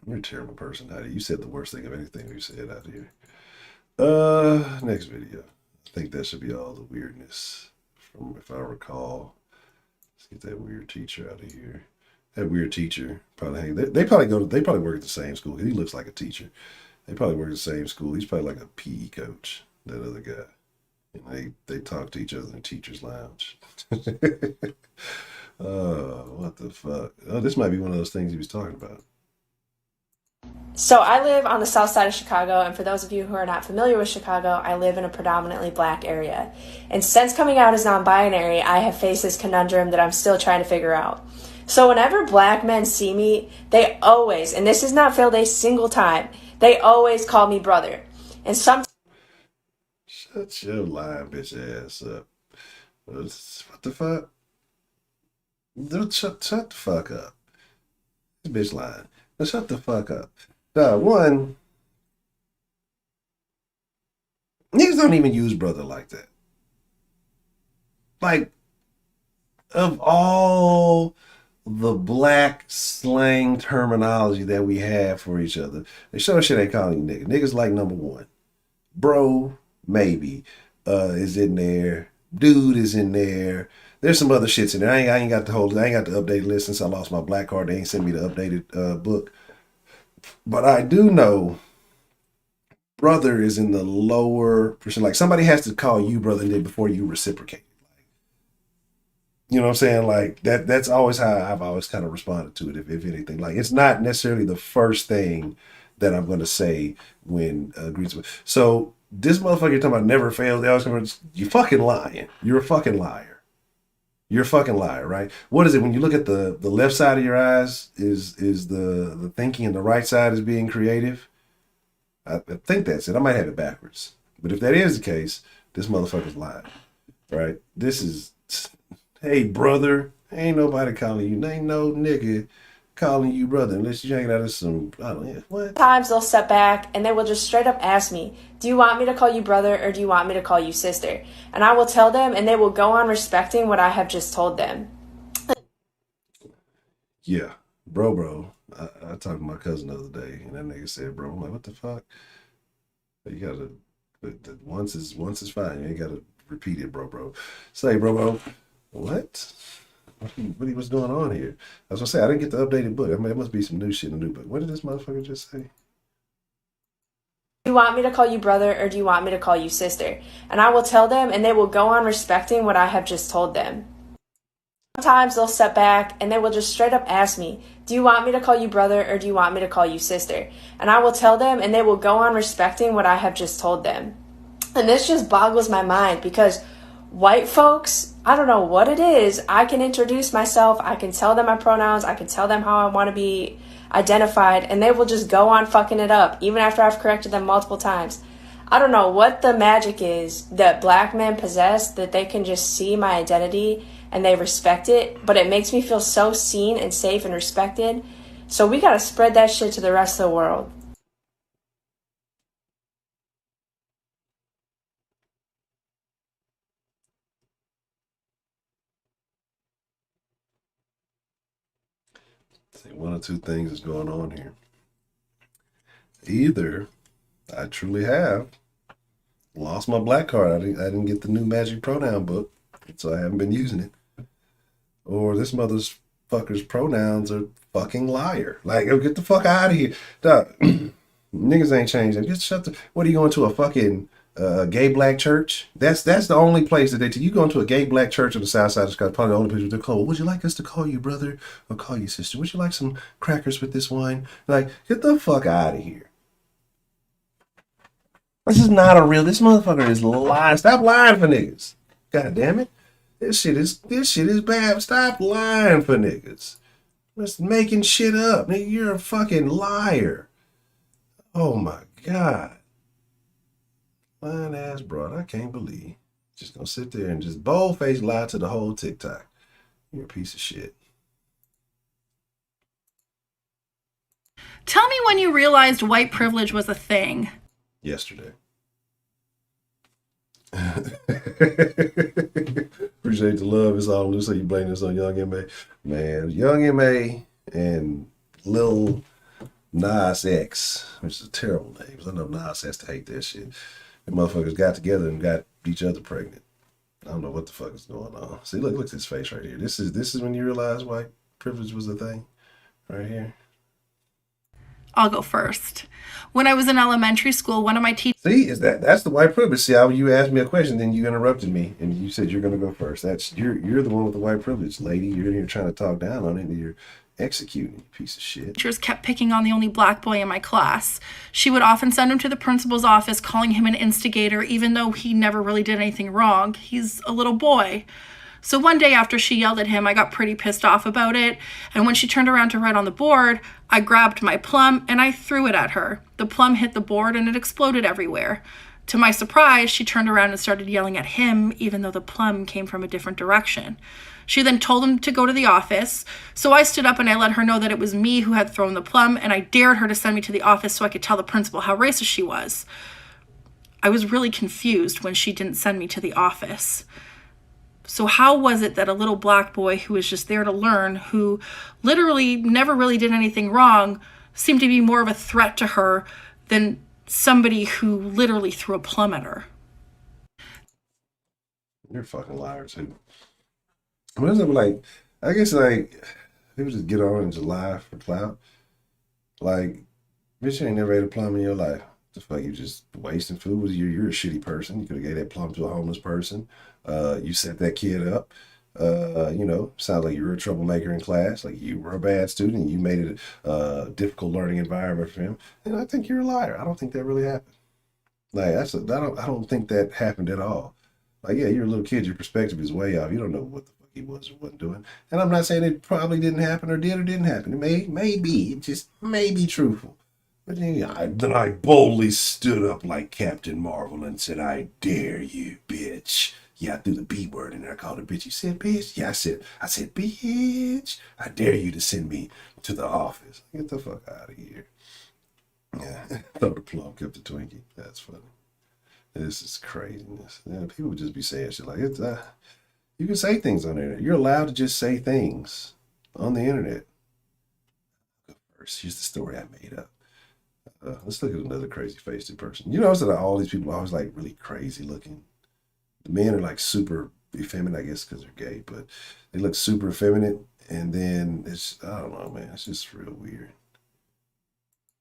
You're a terrible person, Heidi. You said the worst thing of anything we said out here. Next video. I think that should be all the weirdness from, if I recall. Let's get that weird teacher out of here. That weird teacher probably they probably work at the same school. He looks like a teacher. They probably work at the same school. He's probably like a PE coach, that other guy. And they talk to each other in the teacher's lounge. Oh, what the fuck? Oh, this might be one of those things he was talking about. So I live on the south side of Chicago, and for those of you who are not familiar with Chicago, I live in a predominantly black area. And since coming out as non-binary, I have faced this conundrum that I'm still trying to figure out. So whenever black men see me, they always, and this has not failed a single time, they always call me brother. And sometimes... Shut your lying bitch ass up. What the fuck? Shut the fuck up. This bitch lying. Now shut the fuck up. One, niggas don't even use brother like that. Like, of all the black slang terminology that we have for each other, they sure shit ain't calling you nigga. Niggas like number one. Bro, maybe, is in there. Dude is in there. There's some other shits in there. I ain't got the updated list since I lost my black card. They ain't sent me the updated book. But I do know brother is in the lower percent. Like, somebody has to call you brother before you reciprocate. You know what I'm saying? Like, that's always how I've always kind of responded to it, if anything. Like, it's not necessarily the first thing that I'm going to say when greets with. So this motherfucker you're talking about never fails. They always come, you fucking lying. You're a fucking liar. You're a fucking liar, right? What is it when you look at the left side of your eyes is the thinking and the right side is being creative? I think that's it. I might have it backwards. But if that is the case, this motherfucker's lying, right? This is, hey, brother, ain't nobody calling you. Ain't no nigga calling you brother unless you're hanging out of some, I don't know, what? Sometimes they'll step back and they will just straight up ask me, do you want me to call you brother or do you want me to call you sister? And I will tell them, and they will go on respecting what I have just told them. Yeah, bro. I talked to my cousin the other day, and that nigga said, bro. I'm like, what the fuck? You gotta, once is fine. You ain't gotta repeat it, bro. Say, bro. What? What's going on here? I was gonna say, I didn't get the updated book. I mean, it must be some new shit in the new book. What did this motherfucker just say? Do you want me to call you brother or do you want me to call you sister? And I will tell them, and they will go on respecting what I have just told them. Sometimes they'll step back and they will just straight up ask me, do you want me to call you brother or do you want me to call you sister? And I will tell them, and they will go on respecting what I have just told them. And this just boggles my mind because white folks, I don't know what it is. I can introduce myself. I can tell them my pronouns. I can tell them how I want to be identified, and they will just go on fucking it up even after I've corrected them multiple times. I don't know what the magic is that black men possess, that they can just see my identity and they respect it, but it makes me feel so seen and safe and respected. So we gotta spread that shit to the rest of the world. I think one or two things is going on here. Either I truly have lost my black card. I didn't get the new magic pronoun book, so I haven't been using it. Or this motherfucker's pronouns are fucking liar. Like, get the fuck out of here. Duh. Niggas ain't changing. Just shut the. What are you going to a fucking gay black church? That's the only place that you go into a gay black church on the south side of Chicago. Probably the only place they're called. Would you like us to call you brother or call you sister? Would you like some crackers with this wine? Like, get the fuck out of here. This is not a real. This motherfucker is lying. Stop lying for niggas. God damn it. This shit is bad. Stop lying for niggas. Just making shit up. Nigga, you're a fucking liar. Oh my God. Lying ass broad. I can't believe. Just gonna sit there and just bold-faced lie to the whole TikTok. You're a piece of shit. Tell me when you realized white privilege was a thing. Yesterday. Appreciate the love. It's all loose. So you blame this on Young M.A. Man, Young M.A. and Lil Nas X, which is a terrible name. I know Nas has to hate that shit. The motherfuckers got together and got each other pregnant. I don't know what the fuck is going on. See, look at his face right here. This is when you realize white privilege was a thing, right here. I'll go first. When I was in elementary school, one of my teachers... See, that's the white privilege. See how you asked me a question, then you interrupted me, and you said you're going to go first. You're the one with the white privilege, lady. You're here trying to talk down on it, and you're executing, you piece of shit. Teachers kept picking on the only black boy in my class. She would often send him to the principal's office, calling him an instigator, even though he never really did anything wrong. He's a little boy. So one day after she yelled at him, I got pretty pissed off about it. And when she turned around to write on the board, I grabbed my plum and I threw it at her. The plum hit the board and it exploded everywhere. To my surprise, she turned around and started yelling at him, even though the plum came from a different direction. She then told him to go to the office. So I stood up and I let her know that it was me who had thrown the plum, and I dared her to send me to the office so I could tell the principal how racist she was. I was really confused when she didn't send me to the office. So how was it that a little black boy who was just there to learn, who literally never really did anything wrong, seemed to be more of a threat to her than somebody who literally threw a plum at her? You're a fucking liar, too. What is it like? I guess, like, people just get on and just lie for clout. Like, bitch, you ain't never ate a plum in your life. The fuck, you just wasting food? You're a shitty person. You could have gave that plum to a homeless person. You set that kid up. Sounds like you were a troublemaker in class. Like you were a bad student and you made it a difficult learning environment for him. And I think you're a liar. I don't think that really happened. Like I don't think that happened at all. Like, yeah, you're a little kid. Your perspective is way off. You don't know what the fuck he was or wasn't doing. And I'm not saying it probably didn't happen or did or didn't happen. It may be. It just may be truthful. But then I boldly stood up like Captain Marvel and said, "I dare you, bitch." Yeah, I threw the B word in there. I called her bitch. You said bitch? Yeah, I said bitch. I dare you to send me to the office. Get the fuck out of here. Yeah, throw the plum, kept the Twinkie. That's funny. This is craziness. Yeah, people would just be saying shit like it's. You can say things on the internet. You're allowed to just say things on the internet. First, here's the story I made up. Let's look at another crazy faced person. You notice that all these people are always like really crazy looking. The men are like super effeminate, I guess, because they're gay, but they look super effeminate. And then I don't know, man. It's just real weird.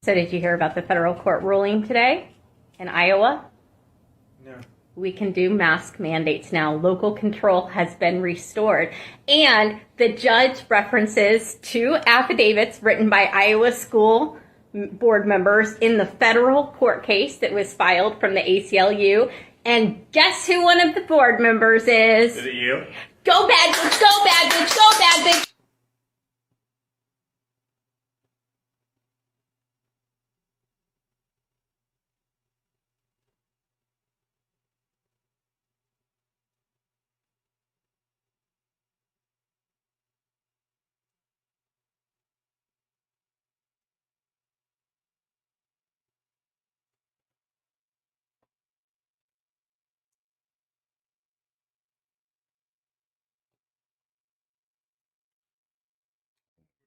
So did you hear about the federal court ruling today in Iowa? No. We can do mask mandates now. Local control has been restored. And the judge references 2 affidavits written by Iowa school board members in the federal court case that was filed from the ACLU. And guess who one of the board members is? Is it you? Go bad bitch, go bad bitch, go bad bitch.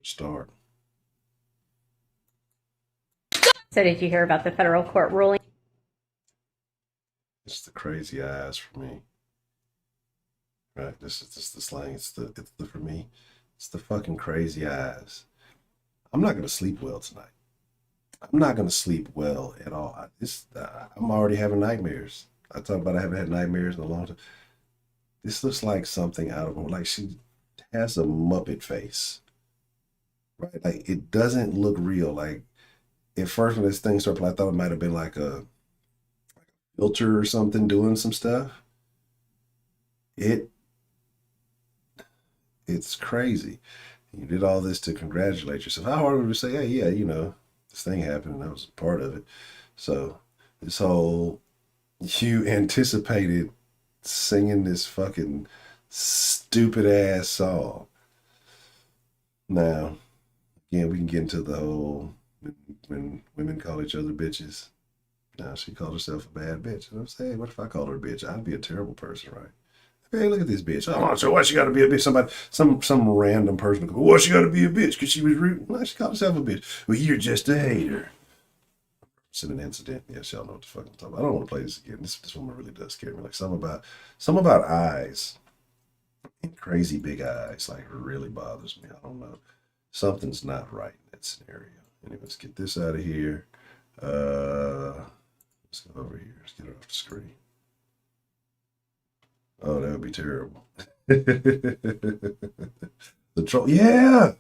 Start. So did you hear about the federal court ruling? It's the crazy eyes for me. Right? This is the slang. It's the for me. It's the fucking crazy eyes. I'm not gonna sleep well tonight. I'm not gonna sleep well at all. I'm already having nightmares. I talk about I haven't had nightmares in a long time. This looks like something out of like she has a Muppet face. Right? Like it doesn't look real. Like at first when this thing started, I thought it might have been like a filter or something doing some stuff. It's crazy. You did all this to congratulate yourself. How hard would you say, hey, yeah, this thing happened and that was a part of it. So this whole, you anticipated singing this fucking stupid ass song. Now, again, we can get into the whole when women call each other bitches. Now she called herself a bad bitch. And I'm saying, what if I called her a bitch? I'd be a terrible person, right? Hey, look at this bitch. Oh, so why she got to be a bitch? Somebody, some random person. Well, she got to be a bitch because she was rude. No, she called herself a bitch. Well, you're just a hater. It's an incident. Yes, y'all know what the fuck I'm talking about. I don't want to play this again. This woman really does scare me. Like some about eyes and crazy big eyes. Like really bothers me. I don't know. Something's not right in that scenario. Anyway, let's get this out of here. Let's go over here. Let's get it off the screen. Oh, that would be terrible. The troll. Yeah.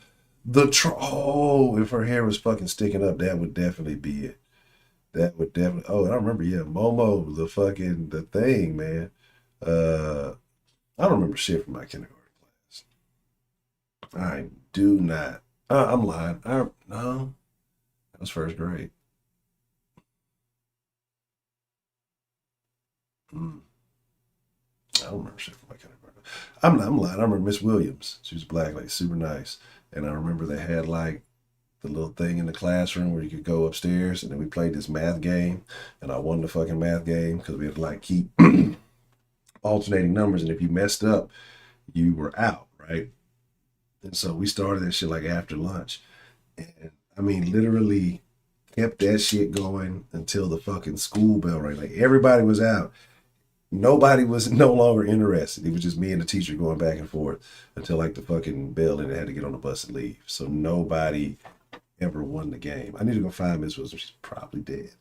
The troll. Oh, if her hair was fucking sticking up, that would definitely be it. That would definitely. Oh, I remember. Yeah, Momo, the thing, man. I don't remember shit from my kindergarten class. I do not. I'm lying. No, that was first grade. I don't remember shit from my kindergarten. I'm lying. I remember Miss Williams. She was black, like super nice. And I remember they had like the little thing in the classroom where you could go upstairs, and then we played this math game, and I won the fucking math game because we had to like keep alternating numbers, and if you messed up, you were out, right? And so we started that shit like after lunch, and I mean literally kept that shit going until the fucking school bell rang. Like everybody was out. Nobody was no longer interested. It was just me and the teacher going back and forth until like the fucking bell, and they had to get on the bus and leave. So nobody ever won the game. I need to go find Miss Williams. She's probably dead.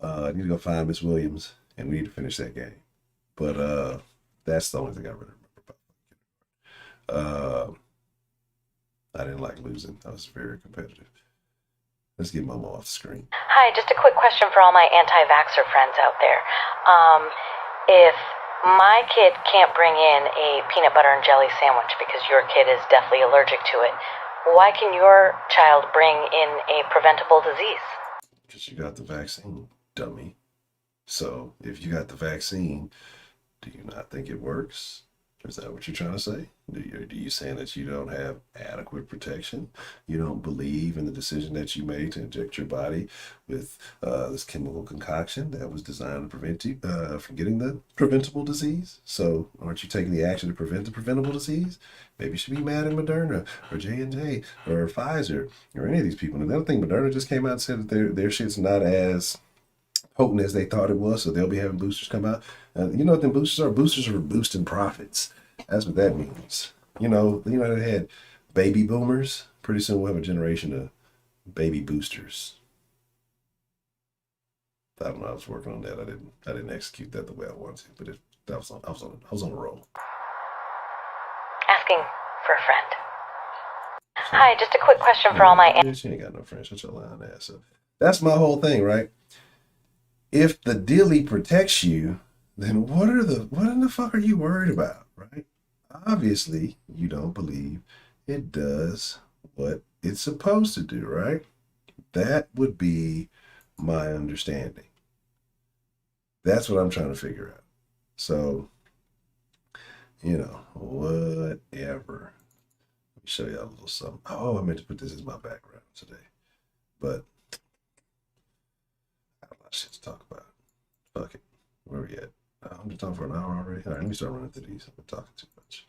I need to go find Miss Williams, and we need to finish that game. But that's the only thing I really remember about. I didn't like losing. I was very competitive. Let's get Mama off the screen. Hi, just a quick question for all my anti-vaxxer friends out there. If my kid can't bring in a peanut butter and jelly sandwich because your kid is deathly allergic to it, why can your child bring in a preventable disease? Because you got the vaccine, dummy. So if you got the vaccine, do you not think it works? Is that what you're trying to say? Do you saying that you don't have adequate protection? You don't believe in the decision that you made to inject your body with this chemical concoction that was designed to prevent you from getting the preventable disease? So aren't you taking the action to prevent the preventable disease? Maybe you should be mad at Moderna or J&J or Pfizer or any of these people. And the other thing, Moderna just came out and said that their shit's not as potent as they thought it was, so they'll be having boosters come out. You know what them boosters are? Boosters are for boosting profits. That's what that means. You know they had baby boomers. Pretty soon we'll have a generation of baby boosters. I don't know. I was working on that. I didn't execute that the way I wanted to, but I was on a roll. Asking for a friend. Hi, just a quick question for all my... She ain't got no friends. Shut your lying ass up. That's my whole thing, right? If the dilly protects you, then what in the fuck are you worried about, right? Obviously, you don't believe it does what it's supposed to do, right? That would be my understanding. That's what I'm trying to figure out. So, whatever. Let me show y'all a little something. Oh, I meant to put this as my background today. But I have a lot of shit to talk about. Fuck it. Where are we at? I'm just talking for an hour already. All right, let me start running through these. I've been talking too much.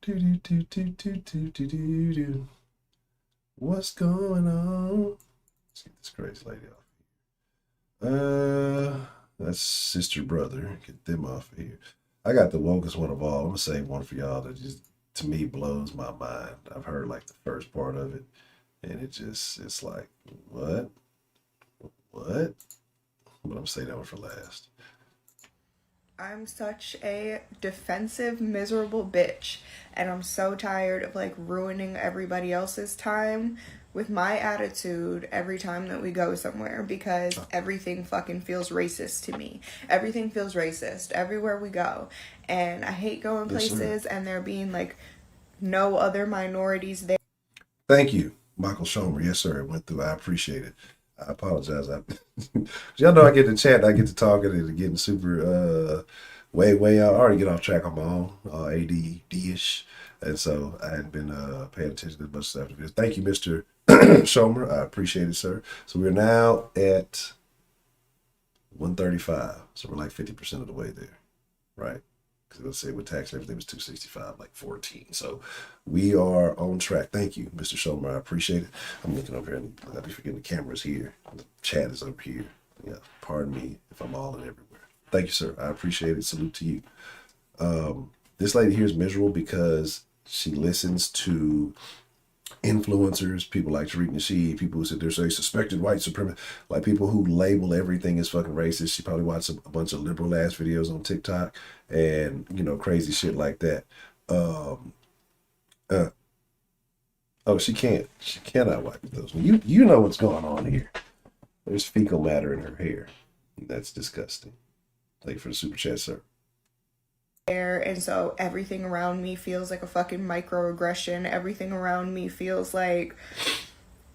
Do. What's going on? Let's get this crazy lady off. That's sister brother. Get them off of here. I got the wokest one of all. I'm gonna save one for y'all that just to me blows my mind. I've heard like the first part of it, and it's like what? But I'm gonna say that one for last. I'm such a defensive, miserable bitch, and I'm so tired of like ruining everybody else's time with my attitude every time that we go somewhere, because everything fucking feels racist to me. Everything feels racist everywhere we go, and I hate going places and there being like no other minorities there. Thank you, Michael Schomer. Yes, sir. It went through. I appreciate it. I apologize. Y'all know I get to chat, I get to talking and getting super way out. I already get off track on my own, ADD-ish. And so I hadn't been paying attention to much stuff. Thank you, Mr. Schomer. I appreciate it, sir. So we're now at 135. So we're like 50% of the way there, right? Because let's say with tax and everything was 265, like 14. So we are on track. Thank you, Mr. Schomer. I appreciate it. I'm looking over here and I'll be forgetting the camera's here. The chat is over here. Yeah, pardon me if I'm all and everywhere. Thank you, sir. I appreciate it. Salute to you. This lady here is miserable because she listens to influencers, people like Tariq Nasheed, people who said they're say suspected white supremacists, like people who label everything as fucking racist. She probably watched a bunch of liberal ass videos on TikTok and, you know, crazy shit like that. Oh, she can't. She cannot wipe those. You know what's going on here. There's fecal matter in her hair. That's disgusting. Thank you for the super chat, sir. And so everything around me feels like a fucking microaggression. Everything around me feels like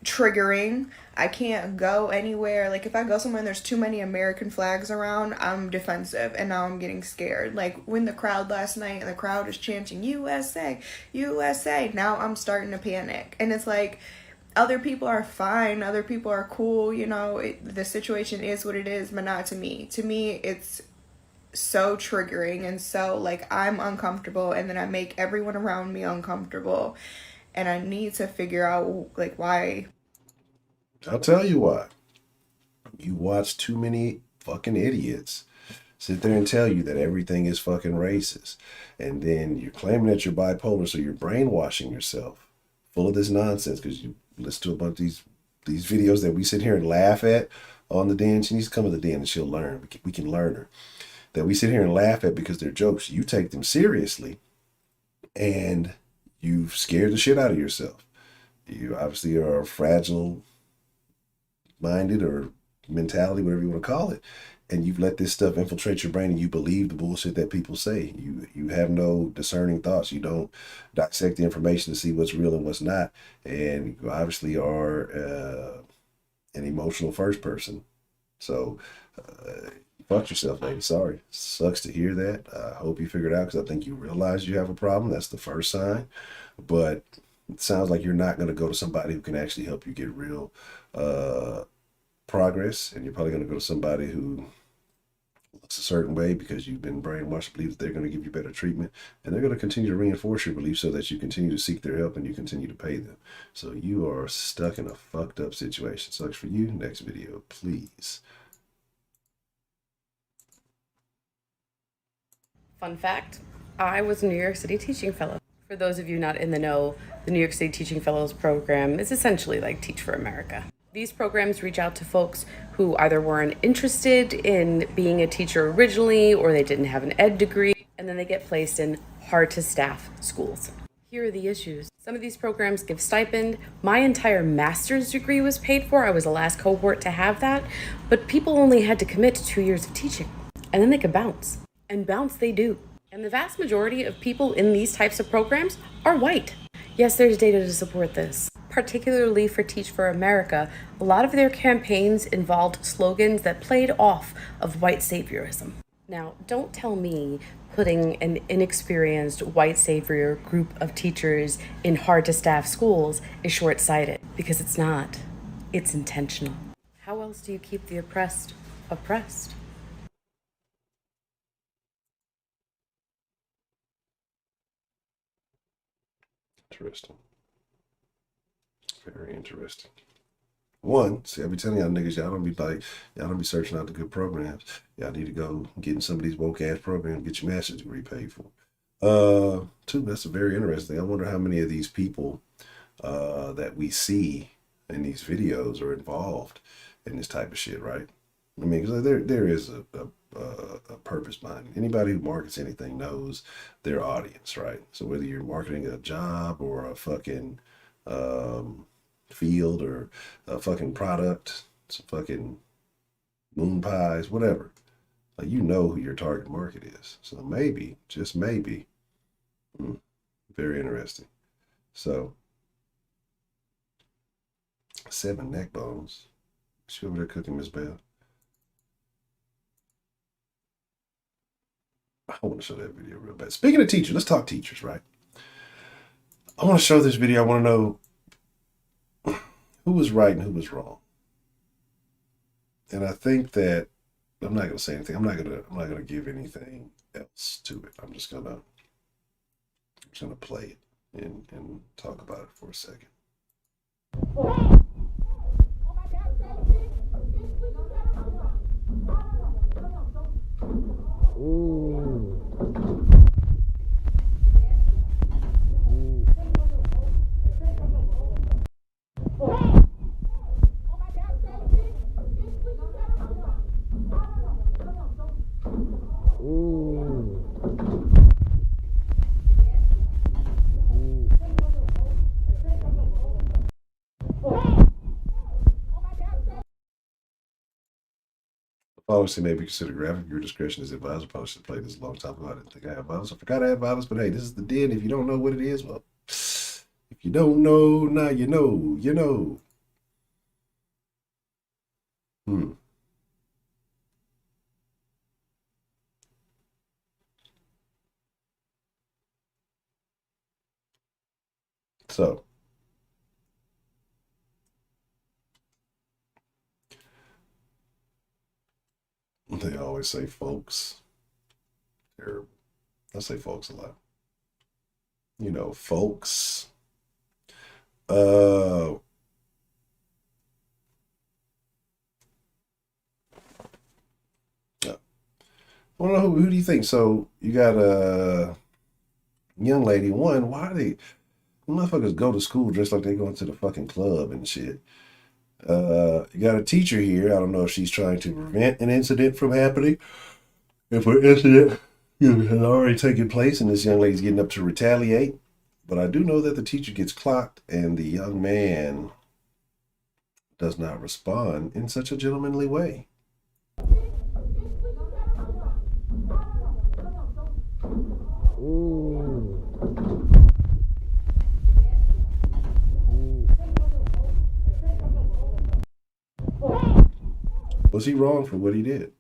triggering. I can't go anywhere. Like if I go somewhere and there's too many American flags around, I'm defensive and now I'm getting scared. Like when the crowd last night and the crowd is chanting USA, USA, now I'm starting to panic. And it's like other people are fine, other people are cool, you know, the situation is what it is, but not to me. To me, it's so triggering and so like I'm uncomfortable and then I make everyone around me uncomfortable and I need to figure out like why. I'll tell you why. You watch too many fucking idiots sit there and tell you that everything is fucking racist, and then you're claiming that you're bipolar, so you're brainwashing yourself full of this nonsense because you listen to a bunch of these videos that we sit here and laugh at on the den. She needs to come to the den and she'll learn. We can learn her. That we sit here and laugh at because they're jokes. You take them seriously and you've scared the shit out of yourself. You obviously are fragile minded or mentality, whatever you want to call it. And you've let this stuff infiltrate your brain and you believe the bullshit that people say. You have no discerning thoughts. You don't dissect the information to see what's real and what's not. And you obviously are an emotional first person. So, fuck yourself, lady. Sorry. Sucks to hear that. I hope you figured it out because I think you realize you have a problem. That's the first sign. But it sounds like you're not going to go to somebody who can actually help you get real progress. And you're probably going to go to somebody who looks a certain way because you've been brainwashed to believe that they're going to give you better treatment. And they're going to continue to reinforce your beliefs so that you continue to seek their help and you continue to pay them. So you are stuck in a fucked up situation. Sucks for you. Next video, please. Fun fact, I was a New York City Teaching Fellow. For those of you not in the know, the New York City Teaching Fellows program is essentially like Teach for America. These programs reach out to folks who either weren't interested in being a teacher originally or they didn't have an ed degree, and then they get placed in hard-to-staff schools. Here are the issues. Some of these programs give stipend. My entire master's degree was paid for. I was the last cohort to have that, but people only had to commit to 2 years of teaching, and then they could bounce. And bounce they do. And the vast majority of people in these types of programs are white. Yes, there's data to support this. Particularly for Teach for America, a lot of their campaigns involved slogans that played off of white saviorism. Now, don't tell me putting an inexperienced white savior group of teachers in hard-to-staff schools is short-sighted, because it's not. It's intentional. How else do you keep the oppressed oppressed? Interesting. Very interesting. One, see, I be telling y'all niggas, y'all don't be searching out the good programs. Y'all need to go get in some of these woke ass programs, get your master's degree paid for. Two, that's very interesting. I wonder how many of these people that we see in these videos are involved in this type of shit, right? I mean, because there is a purpose behind it. Anybody who markets anything knows their audience, right? So whether you're marketing a job or a fucking field or a fucking product, some fucking moon pies, whatever, like, you know who your target market is. So maybe, just maybe, very interesting. So 7 neck bones. She over there cooking, Miss Bell. I want to show that video real bad. Speaking of teachers, let's talk teachers, right? I want to show this video. I want to know who was right and who was wrong. And I think that I'm not going to say anything. I'm not going to give anything else to it. I'm just going to play it and talk about it for a second. Policy may be considered graphic. Your discretion is advised. Probably should have played this a long time ago. I didn't think I had violence. I forgot I had violence, but hey, this is the den. If you don't know what it is, well, if you don't know, now you know. You know. So, they always say folks. Terrible. I say folks a lot. You know, folks. Yeah. I don't know who do you think? So you got a young lady. One, why they motherfuckers go to school dressed like they going to the fucking club and shit? You got a teacher here. I don't know if she's trying to prevent an incident from happening. If an incident has already taken place and this young lady's getting up to retaliate. But I do know that the teacher gets clocked and the young man does not respond in such a gentlemanly way. Was he wrong for what he did?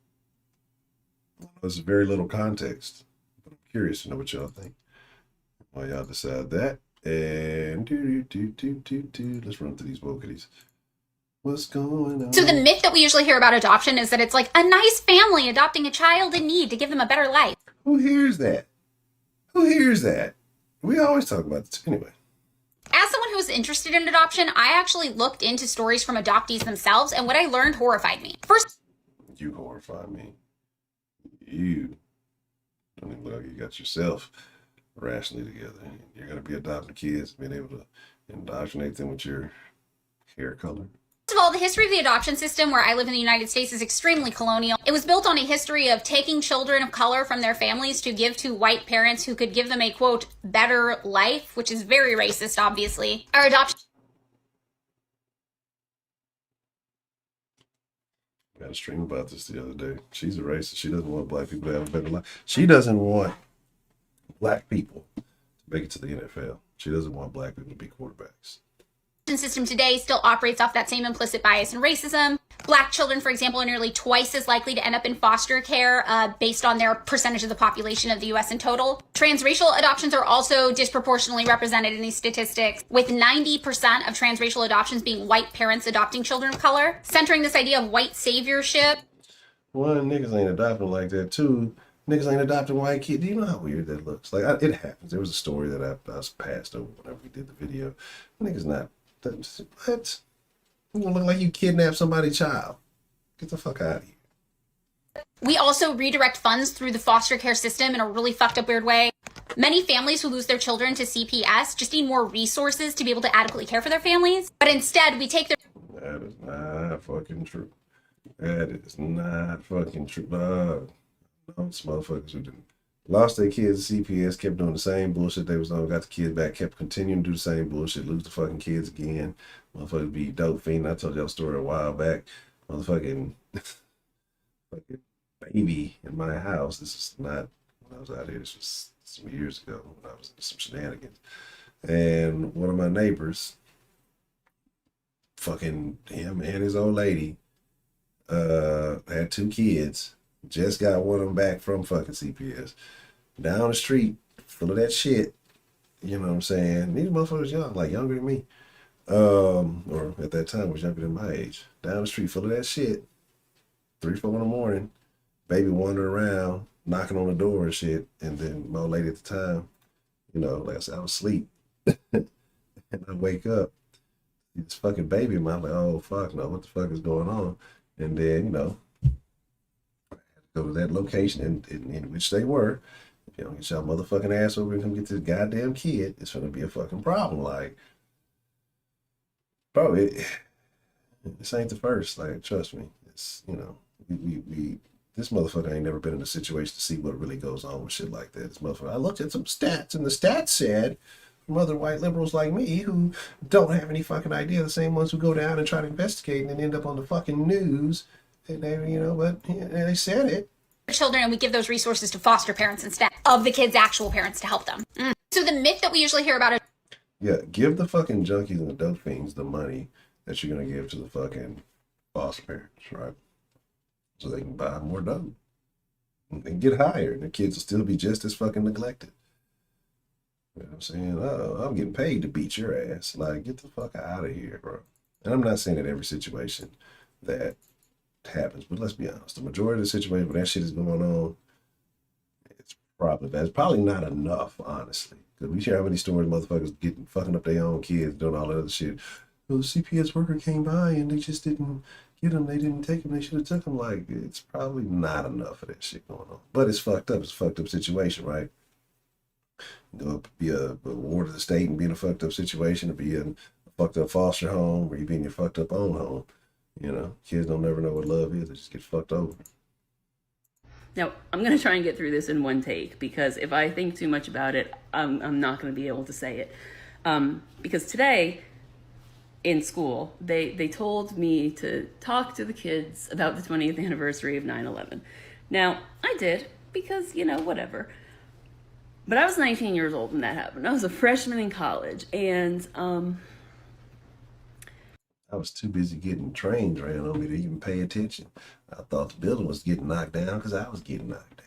There's very little context, but I'm curious to know what y'all think. While y'all decide that, and let's run through these vocalies. What's going on? So the myth that we usually hear about adoption is that it's like a nice family adopting a child in need to give them a better life. Who hears that? Who hears that? We always talk about this anyway. As someone who was interested in adoption, I actually looked into stories from adoptees themselves, and what I learned horrified me. First, you horrify me. You don't even look like you got yourself rationally together. You're going to be adopting kids, being able to indoctrinate them with your hair color. First of all, the history of the adoption system where I live in the United States is extremely colonial. It was built on a history of taking children of color from their families to give to white parents who could give them a, quote, better life, which is very racist, obviously. Our adoption... I got a stream about this the other day. She's a racist. She doesn't want black people to have a better life. She doesn't want black people to make it to the NFL. She doesn't want black people to be quarterbacks. System today still operates off that same implicit bias and racism. Black children, for example, are nearly twice as likely to end up in foster care based on their percentage of the population of the U.S. in total. Transracial adoptions are also disproportionately represented in these statistics, with 90% of transracial adoptions being white parents adopting children of color, centering this idea of white saviorship. One, niggas ain't adopting like that. Two, niggas ain't adopting white kids. Do you know how weird that looks? Like, it happens. There was a story that I was passed over whenever we did the video. Niggas not. What? You gonna look like you kidnapped somebody's child. Get the fuck out of here. We also redirect funds through the foster care system in a really fucked up, weird way. Many families who lose their children to CPS just need more resources to be able to adequately care for their families. But instead, we take their... That is not fucking true. That is not fucking true. Those motherfuckers who didn't lost their kids to CPS, kept doing the same bullshit they was on, got the kids back, kept continuing to do the same bullshit, lose the fucking kids again. Motherfuckers be dope fiend. I told y'all a story a while back. Motherfucking fucking baby in my house. This is not when I was out here. This was some years ago when I was in some shenanigans. And one of my neighbors, fucking him and his old lady, Had 2 kids. Just got one of them back from fucking CPS. Down the street, full of that shit. You know what I'm saying? These motherfuckers young, like younger than me. Or at that time was younger than my age. Down the street, full of that shit. 3, 4 in the morning. Baby wandering around, knocking on the door and shit. And then my old lady at the time, you know, like I said, I was asleep. And I wake up. This fucking baby in my like, oh fuck no, what the fuck is going on? And then, you know, I had to go to that location in which they were. If you don't get your motherfucking ass over and come get this goddamn kid, it's gonna be a fucking problem. Like, bro, this ain't the first. Like, trust me. It's, you know, we this motherfucker ain't never been in a situation to see what really goes on with shit like that. This motherfucker, I looked at some stats, and the stats said from other white liberals like me who don't have any fucking idea, the same ones who go down and try to investigate and then end up on the fucking news, and they, you know, but they said it. Children, and we give those resources to foster parents instead of the kids' actual parents to help them. So the myth that we usually hear about is, yeah, give the fucking junkies and the dope fiends the money that you're gonna give to the fucking foster parents, right? So they can buy more dope and get hired, and the kids will still be just as fucking neglected. You know what I'm saying? Oh, I'm getting paid to beat your ass. Like, get the fuck out of here, bro. And I'm not saying that every situation that happens, but let's be honest. The majority of the situation where that shit is going on, it's probably not enough, honestly. Because we hear how many stories motherfuckers getting fucking up their own kids, doing all that other shit. Well, the CPS worker came by and they just didn't get them. They didn't take them. They should have took them. Like, it's probably not enough of that shit going on. But it's fucked up. It's a fucked up situation, right? You know, be a ward of the state and be in a fucked up situation, or be in a fucked up foster home, or you be in your fucked up own home. You know, kids don't never know what love is. They just get fucked over. Now, I'm going to try and get through this in one take, because if I think too much about it, I'm not going to be able to say it. Because today in school, they told me to talk to the kids about the 20th anniversary of 9/11. Now, I did, because, you know, whatever. But I was 19 years old when that happened. I was a freshman in college, and I was too busy getting trains ran on me to even pay attention. I thought the building was getting knocked down because I was getting knocked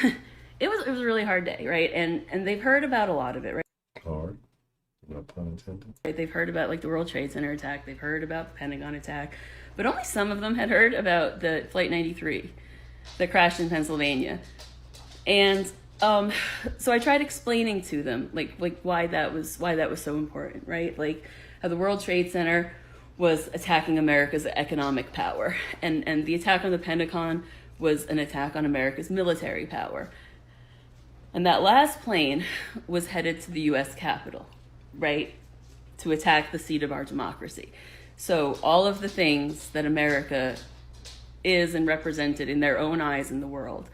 down. it was a really hard day, right? And they've heard about a lot of it, right? Hard, no pun intended. Right? They've heard about, like, the World Trade Center attack. They've heard about the Pentagon attack, but only some of them had heard about the Flight 93 that crashed in Pennsylvania. And so I tried explaining to them like why that was so important, right? Like, how the World Trade Center was attacking America's economic power, and the attack on the Pentagon was an attack on America's military power. And that last plane was headed to the US Capitol, right? To attack the seat of our democracy. So all of the things that America is and represented in their own eyes in the world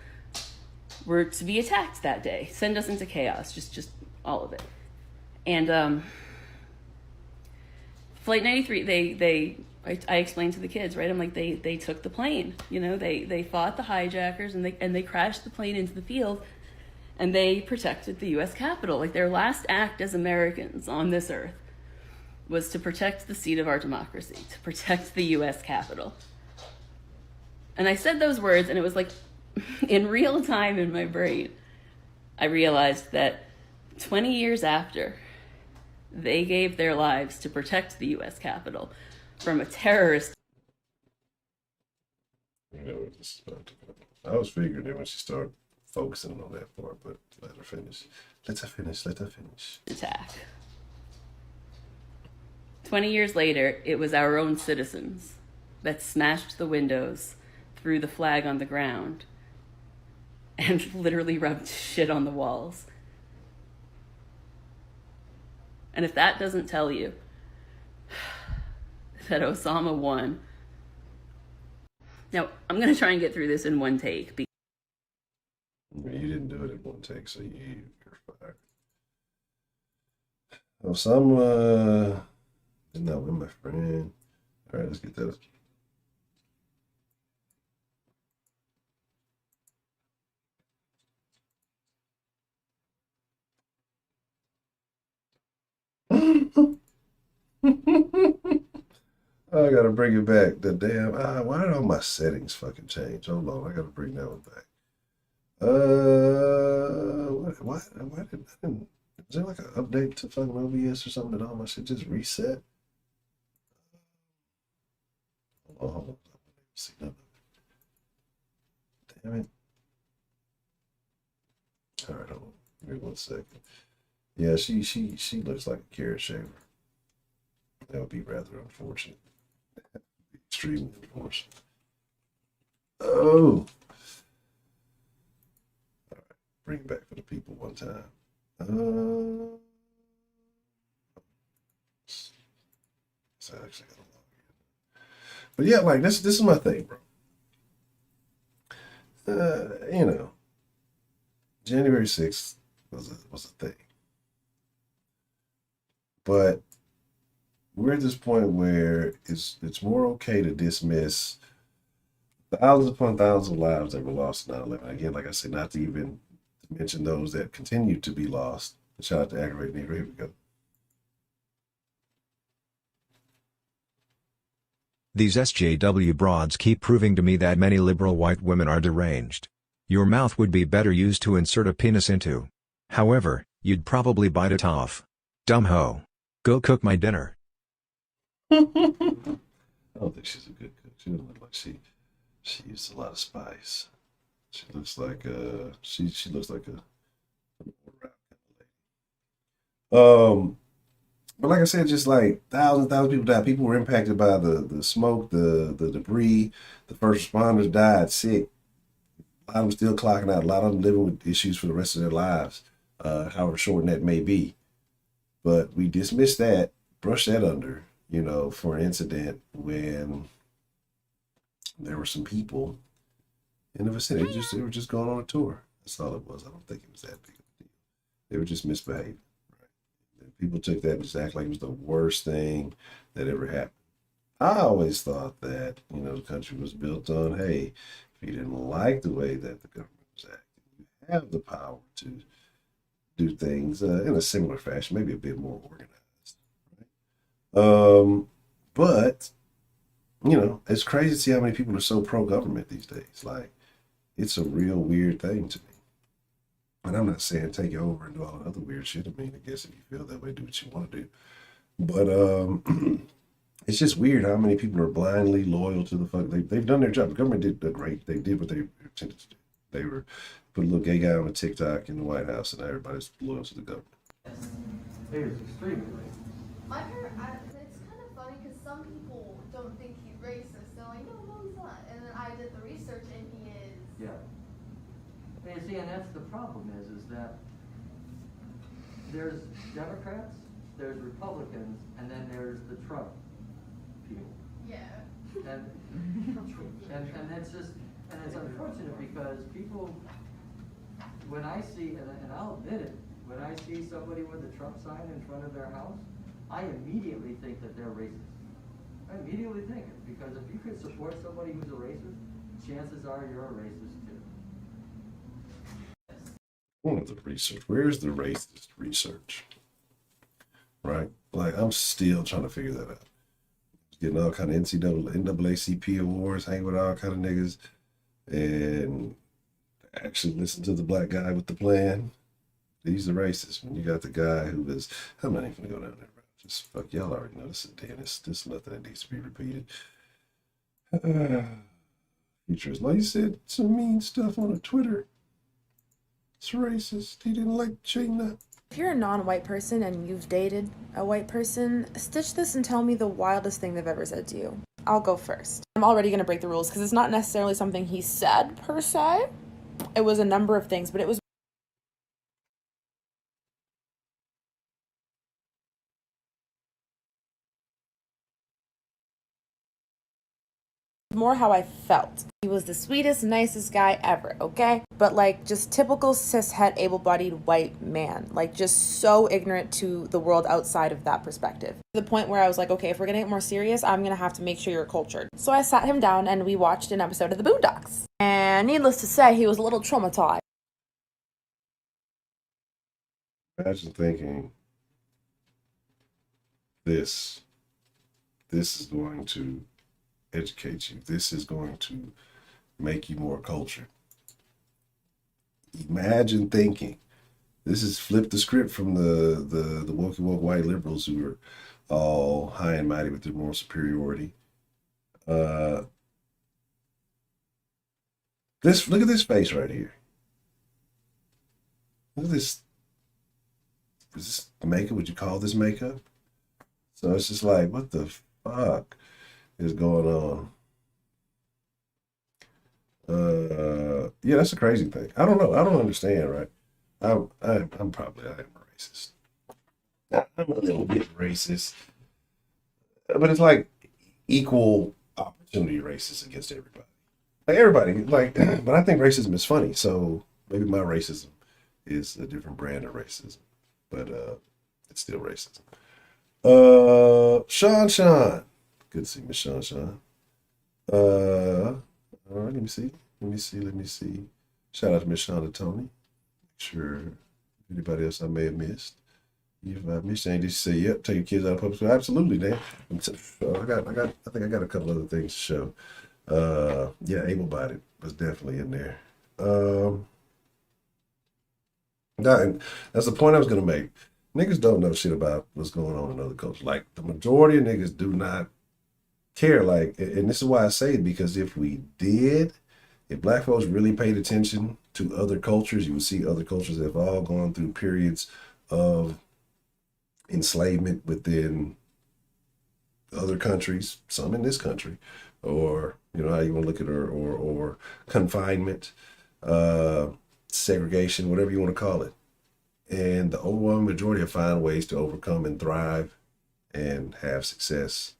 were to be attacked that day. Send us into chaos, just all of it. And Flight 93, I explained to the kids, right? I'm like, they took the plane, you know, they fought the hijackers, and they crashed the plane into the field, and they protected the US Capitol. Like, their last act as Americans on this earth was to protect the seat of our democracy, to protect the US Capitol. And I said those words, and it was like, in real time in my brain, I realized that 20 years after they gave their lives to protect the US Capitol from a terrorist. I was figuring that when she started focusing on that part, but let her finish. Let her finish. Attack. 20 years later, it was our own citizens that smashed the windows, threw the flag on the ground, and literally rubbed shit on the walls. And if that doesn't tell you that Osama won. Now, I'm going to try and get through this in one take. You didn't do it in one take, so you're fired. Osama did not win, my friend. All right, let's get that. I gotta bring it back. The damn. Why did all my settings fucking change? Hold on, I gotta bring that one back. Why did I didn't? Is there like an update to fucking OBS or something that all my shit just reset? Hold on. See nothing. Damn it. All right, hold on. Give me 1 second. Yeah, she looks like a carrot shaver. That would be rather unfortunate. Extremely unfortunate. Oh. All right, bring it back for the people one time. It's actually got a log in. But yeah, like this is my thing, bro. You know, January 6th was a thing. But we're at this point where it's more okay to dismiss thousands upon thousands of lives that were lost in 9/11. Again, like I said, not to even mention those that continue to be lost. Shout out to Aggravated Negro. Here we go. These SJW broads keep proving to me that many liberal white women are deranged. Your mouth would be better used to insert a penis into. However, you'd probably bite it off. Dumb hoe. Go cook my dinner. I don't think she's a good cook. She doesn't look like she used a lot of spice. She looks like she looks like a but like I said, just like thousands of people died. People were impacted by the smoke, the debris. The first responders died sick. A lot of them still clocking out. A lot of them living with issues for the rest of their lives, however short that may be. But we dismiss that, brush that under, you know, for an incident when there were some people in the vicinity. They were just going on a tour. That's all it was. I don't think it was that big of a deal. They were just misbehaving. Right? People took that and just act like it was the worst thing that ever happened. I always thought that, you know, the country was built on, hey, if you didn't like the way that the government was acting, you have the power to do things in a similar fashion, maybe a bit more organized. Right? But, you know, it's crazy to see how many people are so pro-government these days. Like, it's a real weird thing to me. And I'm not saying take it over and do all the other weird shit. I mean, I guess if you feel that way, do what you want to do. But it's just weird how many people are blindly loyal to the fuck. They've done their job. The government did great. They did what they intended to do. They were put a little gay guy on a TikTok in the White House, and now everybody's loyal to the government. He was extremely racist. It's kind of funny because some people don't think he's racist. They're like, no, he's not. And then I did the research, and he is. Yeah. And see, and that's the problem is that there's Democrats, there's Republicans, and then there's the Trump people. Yeah. And that's just, and it's unfortunate because people, when I see, and I'll admit it, when I see somebody with a Trump sign in front of their house, I immediately think that they're racist. I immediately think it, because if you could support somebody who's a racist, chances are you're a racist too. The research. Where's the racist research? Right? Like, I'm still trying to figure that out. Getting all kind of NAACP awards, hanging with all kind of niggas, and actually listen to the black guy with the plan. He's the racist. When you got the guy who is, I'm not even gonna go down there, bro. Just fuck, y'all already know this is Dennis. This is nothing that needs to be repeated. Features, like you said, some mean stuff on a Twitter. It's racist. He didn't like China. If you're a non-white person and you've dated a white person, stitch this and tell me the wildest thing they've ever said to you. I'll go first. I'm already going to break the rules because it's not necessarily something he said per se. It was a number of things, but it was more how I felt. He was the sweetest, nicest guy ever, okay? But like just typical cishet, able-bodied white man, like just so ignorant to the world outside of that perspective. To the point where I was like, okay, if we're gonna get more serious, I'm gonna have to make sure you're cultured. So I sat him down and we watched an episode of the Boondocks. And needless to say, he was a little traumatized. Imagine thinking this This is going to educate you. This is going to make you more cultured. Imagine thinking. This is flip the script from the woke white liberals who are all high and mighty with their moral superiority. Look at this face right here. Look at this. Is this makeup? Would you call this makeup? So it's just like, what the fuck is going on? Yeah, that's a crazy thing. I don't know. I don't understand, right? I'm probably, I am racist. I'm a little bit racist, but it's like equal opportunity racist against everybody. Like everybody, like, but I think racism is funny. So maybe my racism is a different brand of racism, but it's still racism. Sean. Good to see Miss Sean. All right, let me see. Shout out to Miss Shonda Tony. Make sure anybody else I may have missed. If I missed anything, just say, yep, take your kids out of public school. Absolutely, Dan. I think I got a couple other things to show. Yeah, able-bodied was definitely in there. And that's the point I was gonna make. Niggas don't know shit about what's going on in other cultures. Like, the majority of niggas do not care. Like, and this is why I say it, because if we did, if black folks really paid attention to other cultures, you would see other cultures have all gone through periods of enslavement within other countries, some in this country, or, you know, how you want to look at it, or confinement, segregation, whatever you want to call it. And the overwhelming majority have found ways to overcome and thrive and have success,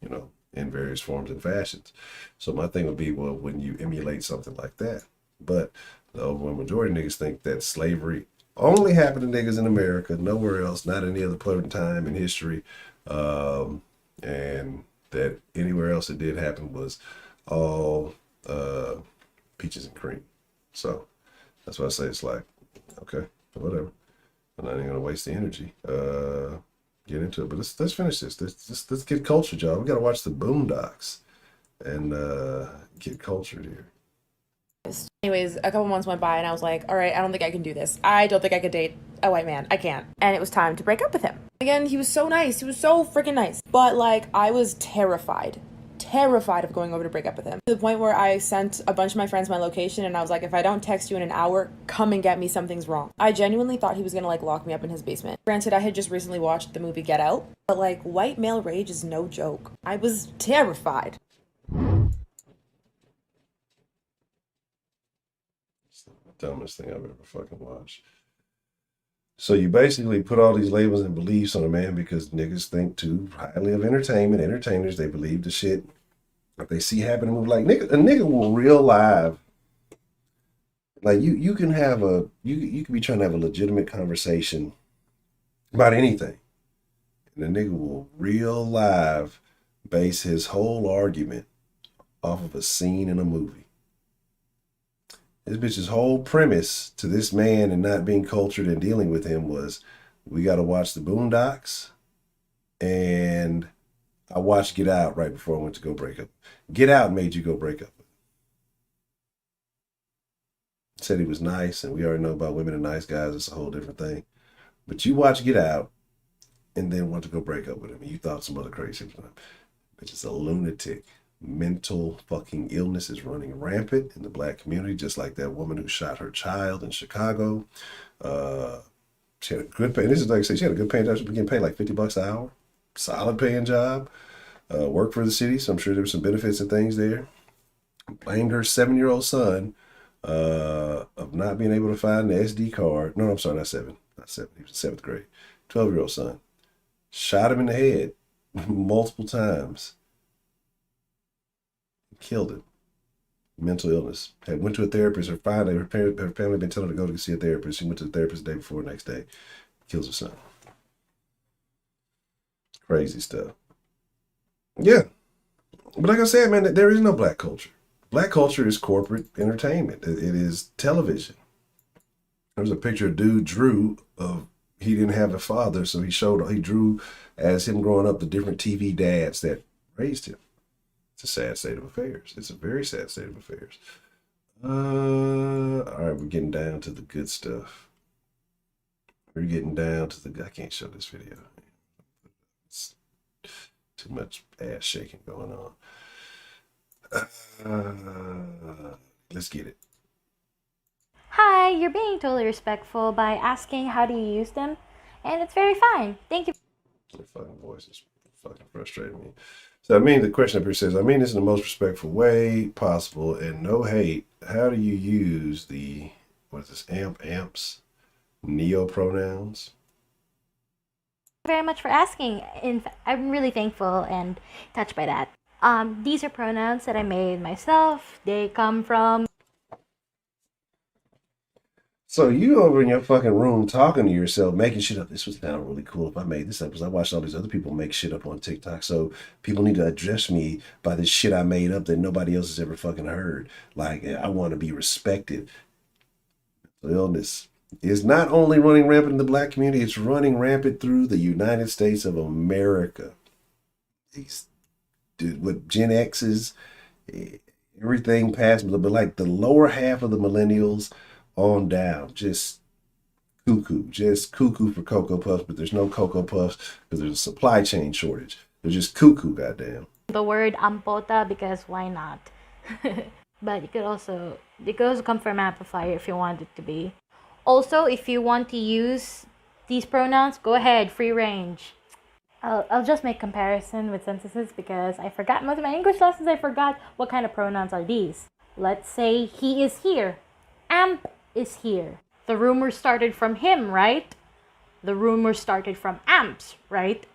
you know, in various forms and fashions. So my thing would be, well, when you emulate something like that, but the overwhelming majority of niggas think that slavery only happened to niggas in America, nowhere else, not any other point in time in history, and that anywhere else it did happen was all peaches and cream. So that's why I say it's like, okay, whatever. I'm not even gonna waste the energy. Get into it, but let's finish this. Let's get cultured, y'all. We gotta watch the Boondocks and get cultured here. Anyways, a couple months went by and I was like, all right, I don't think I can do this. I don't think I could date a white man. I can't. And it was time to break up with him. Again, he was so nice. He was so freaking nice. But like, I was terrified of going over to break up with him. To the point where I sent a bunch of my friends my location and I was like, if I don't text you in an hour, come and get me, something's wrong. I genuinely thought he was gonna like lock me up in his basement. Granted, I had just recently watched the movie Get Out, but like, white male rage is no joke. I was terrified. It's the dumbest thing I've ever fucking watched. So you basically put all these labels and beliefs on a man because niggas think too highly of entertainment. Entertainers, they believe the shit that they see happen in movies. Like, a nigga will real live. Like, you can have you can be trying to have a legitimate conversation about anything, and a nigga will real live base his whole argument off of a scene in a movie. This bitch's whole premise to this man and not being cultured and dealing with him was, we got to watch the Boondocks, and I watched Get Out right before I went to go break up. Get Out made you go break up. Said he was nice, and we already know about women and nice guys. It's a whole different thing. But you watch Get Out and then want to go break up with him, and you thought some other crazy shit was him. Bitch is a lunatic. Mental fucking illness is running rampant in the black community, just like that woman who shot her child in Chicago. She had a good pay. This is like I say, she had a good paying job. She was getting paid like $50 an hour. Solid paying job. Worked for the city, so I'm sure there were some benefits and things there. Blamed her 7-year-old son of not being able to find the SD card. No, I'm sorry, not seven. He was in 7th grade. 12-year-old son. Shot him in the head multiple times. Killed him. Mental illness. Went to a therapist. Her family had been telling her to go to see a therapist. She went to the therapist the day before, next day. Kills her son. Crazy stuff. Yeah. But like I said, man, there is no black culture. Black culture is corporate entertainment. It is television. There's a picture a dude drew of, he didn't have a father, so he drew as him growing up the different TV dads that raised him. It's a sad state of affairs. It's a very sad state of affairs. All right, we're getting down to the good stuff. We're getting down to the. I can't show this video. It's too much ass shaking going on. Let's get it. Hi, you're being totally respectful by asking how do you use them, and it's very fine. Thank you. The fucking voice is fucking frustrating me. So the question up here says, I mean this in the most respectful way possible and no hate. How do you use the, what is this, amps, neopronouns? Very much for asking. I'm really thankful and touched by that. These are pronouns that I made myself. They come from. So you over in your fucking room talking to yourself, making shit up. This would sound really cool if I made this up, because I watched all these other people make shit up on TikTok. So people need to address me by this shit I made up that nobody else has ever fucking heard. Like, I want to be respected. The illness is not only running rampant in the black community, it's running rampant through the United States of America. These, dude, with Gen X's, everything past, but like the lower half of the millennials on down, just cuckoo for Cocoa Puffs, but there's no Cocoa Puffs because there's a supply chain shortage. They're just cuckoo, goddamn. The word ampota because why not? But it could also come from amplifier if you want it to be. Also, if you want to use these pronouns, go ahead, free range. I'll just make comparison with sentences because I forgot most of my English lessons. I forgot what kind of pronouns are these. Let's say he is here. Amp is here. The rumor started from him, right? The rumor started from amps, right?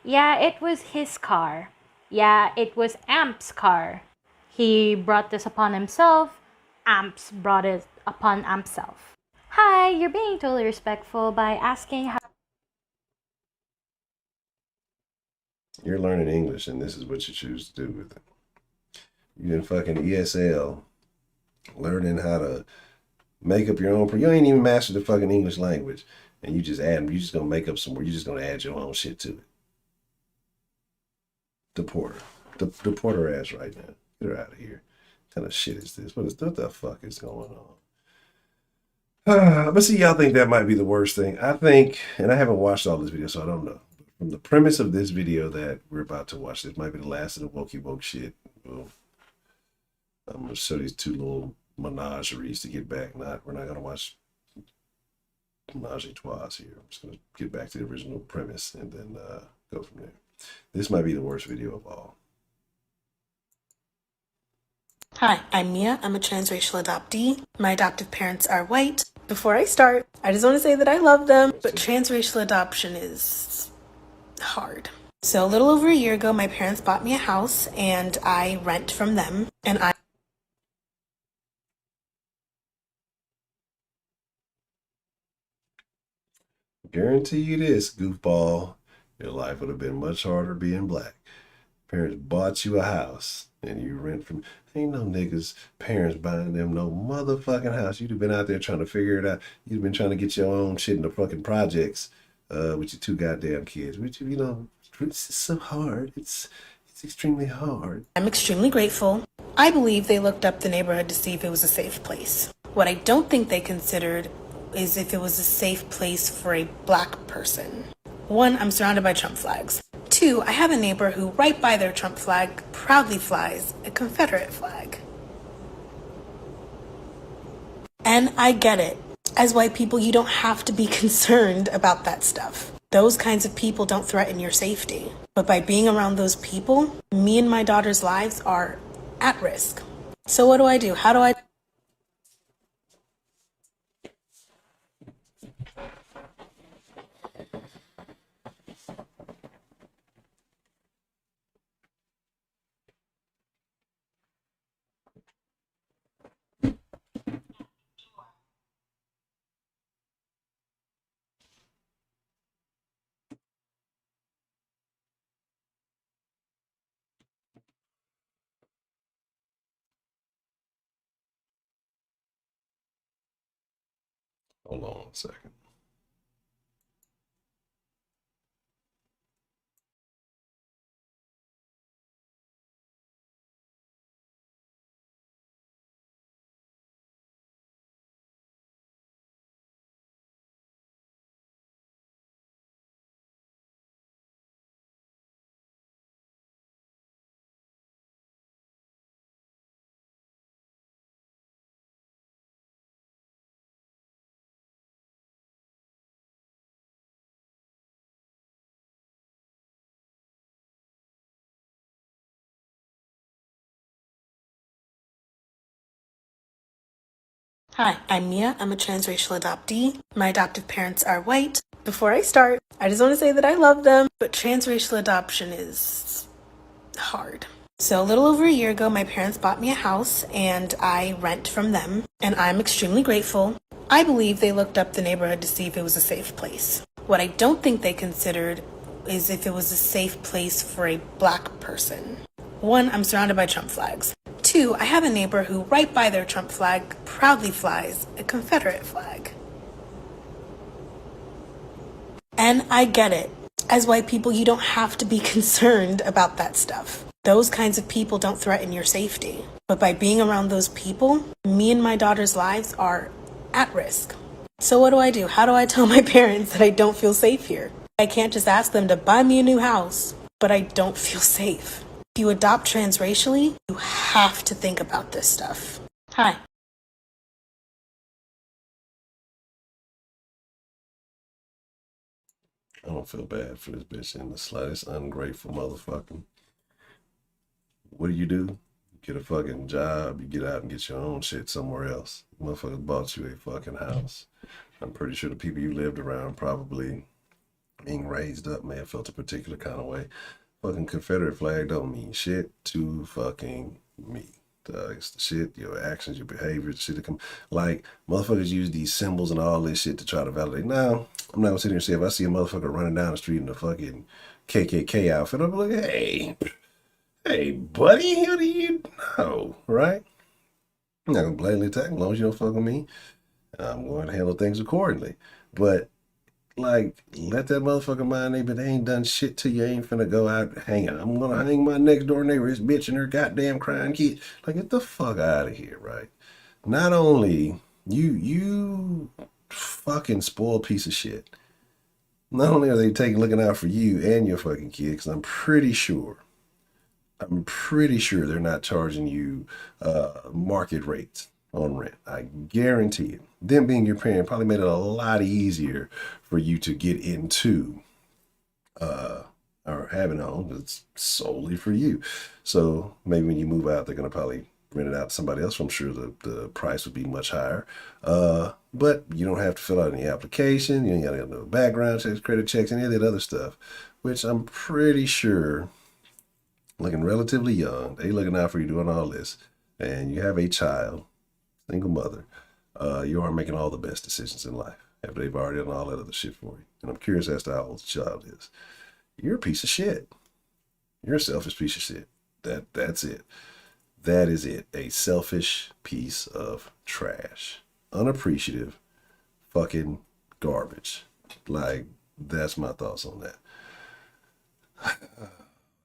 Yeah, it was his car. Yeah, it was Amp's car. He brought this upon himself. Amps brought it upon Ampself. Hi, you're being totally respectful by asking how. You're learning English, and this is what you choose to do with it. You're in fucking ESL, learning how to make up your own. You ain't even mastered the fucking English language, and you just add. You just gonna make up some. You're just gonna add your own shit to it. Deport her. Deport her ass right now. Get her out of here. What kind of shit is this? What the fuck is going on? But see, y'all think that might be the worst thing. I think, and I haven't watched all this video, so I don't know. From the premise of this video that we're about to watch, this might be the last of the wokey woke shit. Well, I'm gonna show these two little menageries to get back. We're not gonna watch menage a trois here. I'm just gonna get back to the original premise and then go from there. This might be the worst video of all. Hi, I'm Mia. I'm a transracial adoptee. My adoptive parents are white. Before I start, I just want to say that I love them, but transracial adoption is hard. So a little over a year ago, my parents bought me a house and I rent from them, and I Guarantee you this, goofball. Your life would have been much harder being black. Parents bought you a house and you rent from. Ain't no niggas parents buying them no motherfucking house. You'd have been out there trying to figure it out. You'd have been trying to get your own shit in the fucking projects with your two goddamn kids. Which, you know, it's so hard. It's extremely hard. I'm extremely grateful. I believe they looked up the neighborhood to see if it was a safe place. What I don't think they considered is if it was a safe place for a black person. One, I'm surrounded by Trump flags. Two, I have a neighbor who, right by their Trump flag, proudly flies a Confederate flag. And I get it. As white people, you don't have to be concerned about that stuff. Those kinds of people don't threaten your safety. But by being around those people, me and my daughter's lives are at risk. So what do? How do I... Hold on a second. Hi, I'm Mia. I'm a transracial adoptee. My adoptive parents are white. Before I start, I just want to say that I love them, but transracial adoption is hard. So a little over a year ago, my parents bought me a house and I rent from them, and I'm extremely grateful. I believe they looked up the neighborhood to see if it was a safe place. What I don't think they considered is if it was a safe place for a black person. One, I'm surrounded by Trump flags. Two, I have a neighbor who, right by their Trump flag, proudly flies a Confederate flag. And I get it. As white people, you don't have to be concerned about that stuff. Those kinds of people don't threaten your safety. But by being around those people, me and my daughter's lives are at risk. So what do? How do I tell my parents that I don't feel safe here? I can't just ask them to buy me a new house, but I don't feel safe. If you adopt transracially, you have to think about this stuff. Hi. I don't feel bad for this bitch in the slightest. Ungrateful motherfucker. What do? You get a fucking job, you get out and get your own shit somewhere else. Motherfuckers bought you a fucking house. I'm pretty sure the people you lived around, probably being raised up, may have felt a particular kind of way. Fucking Confederate flag don't mean shit to fucking me. It's the shit, your actions, your behavior, the shit that come. Like, motherfuckers use these symbols and all this shit to try to validate. Now, I'm not gonna sit here and say if I see a motherfucker running down the street in a fucking KKK outfit, I'm like, hey, buddy, how do you know, right? I'm not gonna blatantly attack as long as you don't fuck with me. I'm going to handle things accordingly. But like, let that motherfucker mind they, but they ain't done shit to you. Ain't finna go out hanging. I'm gonna hang my next door neighbor, his bitch and her goddamn crying kid. Like, get the fuck out of here, right? Not only you fucking spoiled piece of shit. Not only are they looking out for you and your fucking kid, because I'm pretty sure they're not charging you market rates on rent. I guarantee it. Them being your parent probably made it a lot easier for you to get into or having a home that's solely for you. So maybe when you move out, they're going to probably rent it out to somebody else. I'm sure the price would be much higher. But you don't have to fill out any application. You ain't got to no background checks, credit checks, any of that other stuff, which I'm pretty sure, looking relatively young, they looking out for you doing all this, and you have a child, single mother, you are making all the best decisions in life after they've already done all that other shit for you. And I'm curious as to how old the child is. You're a piece of shit. You're a selfish piece of shit. That's it. That is it. A selfish piece of trash. Unappreciative fucking garbage. Like, that's my thoughts on that.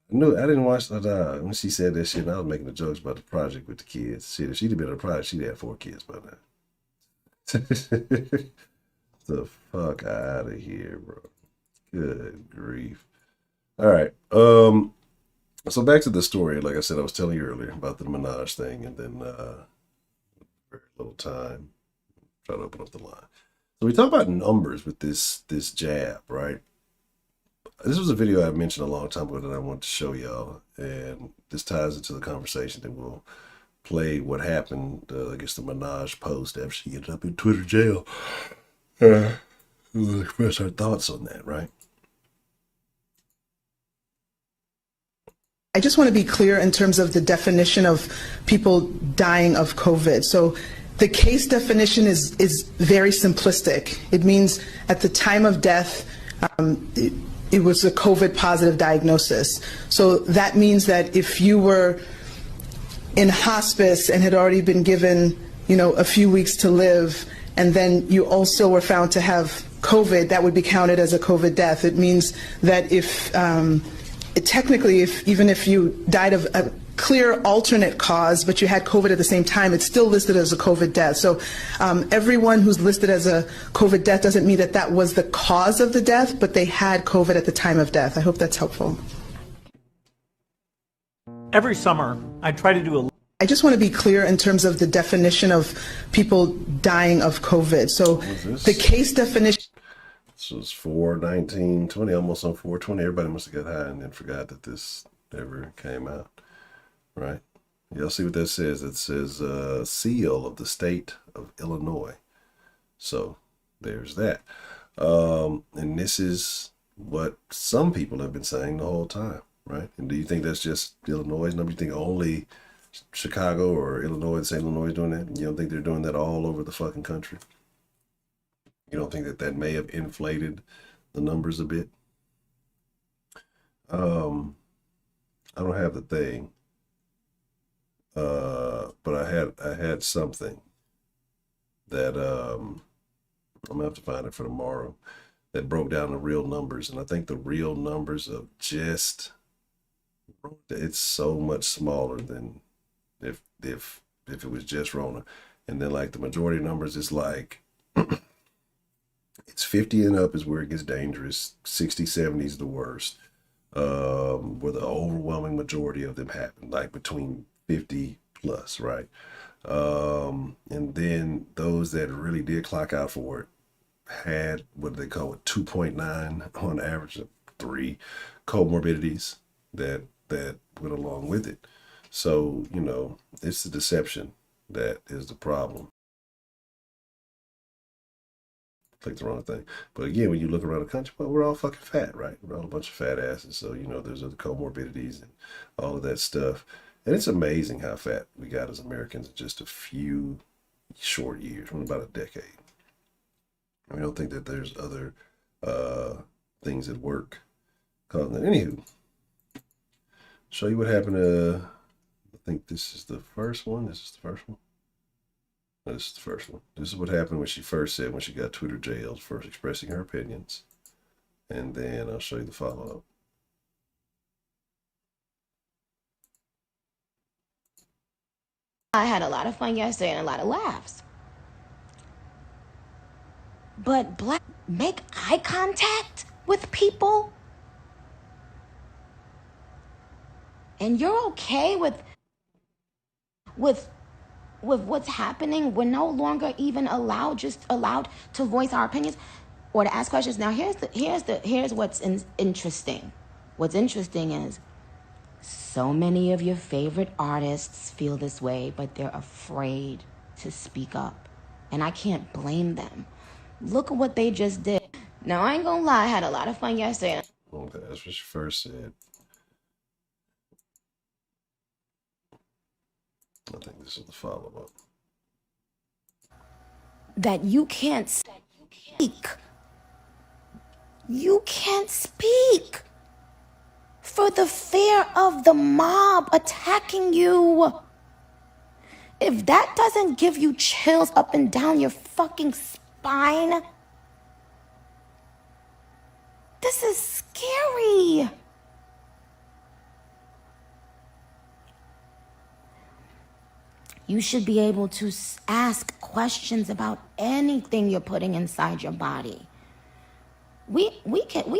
No, I didn't watch that. When she said that shit, and I was making the jokes about the project with the kids. Shit, if she'd have been on a project, she'd have 4 kids by now. The fuck out of here, bro. Good grief. All right. So back to the story. Like I said, I was telling you earlier about the Minaj thing, and then very little time. Try to open up the line. So we talk about numbers with this jab, right? This was a video I mentioned a long time ago that I wanted to show y'all, and this ties into the conversation. Then we'll play what happened, I guess, the Minaj post after she ended up in Twitter jail. We'll express our thoughts on that, right? I just want to be clear in terms of the definition of people dying of COVID. So the case definition is very simplistic. It means at the time of death, it was a COVID positive diagnosis. So that means that if you were in hospice and had already been given, a few weeks to live, and then you also were found to have COVID, that would be counted as a COVID death. It means that if technically, even if you died of a clear alternate cause, but you had COVID at the same time, it's still listed as a COVID death. So everyone who's listed as a COVID death doesn't mean that that was the cause of the death, but they had COVID at the time of death. I hope that's helpful. Every summer, I try to do I just want to be clear in terms of the definition of people dying of COVID. So the case definition. This was 4/19/20, almost on 4/20. Everybody must have got high and then forgot that this ever came out, right? Y'all see what that says? It says seal of the state of Illinois. So there's that. And this is what some people have been saying the whole time, right? And do you think that's just Illinois' number? You think only Chicago or Illinois and St. Illinois is doing that? You don't think they're doing that all over the fucking country? You don't think that that may have inflated the numbers a bit? I don't have the thing, but I had something that I'm gonna have to find it for tomorrow, that broke down the real numbers, and I think the real numbers of just, it's so much smaller than if it was just Rona. And then like the majority numbers is like it's 50 and up is where it gets dangerous. 60, 70 is the worst. Where the overwhelming majority of them happen, like between 50 plus, right? And then those that really did clock out for it had, what do they call it, 2.9 on average of 3 comorbidities that went along with it. So, you know, it's the deception that is the problem. Click the wrong thing. But again, when you look around the country, well, we're all fucking fat, right? We're all a bunch of fat asses. So, you know, there's other comorbidities and all of that stuff. And it's amazing how fat we got as Americans in just a few short years, about a decade. I don't think that there's other things at work causing it. Anywho, show you what happened to, I think this is the first one. This is the first one. No, this is the first one. This is what happened when she first said, when she got Twitter jailed, first expressing her opinions. And then I'll show you the follow-up. I had a lot of fun yesterday and a lot of laughs. But black, make eye contact with people? And you're okay with what's happening? We're no longer even allowed to voice our opinions or to ask questions. Now here's what's interesting. What's interesting is so many of your favorite artists feel this way, but they're afraid to speak up. And I can't blame them. Look at what they just did. Now, I ain't gonna lie, I had a lot of fun yesterday. Okay, that's what she first said. I think this is the follow-up. That you can't speak. You can't speak for the fear of the mob attacking you. If that doesn't give you chills up and down your fucking spine, this is scary. You should be able to ask questions about anything you're putting inside your body. We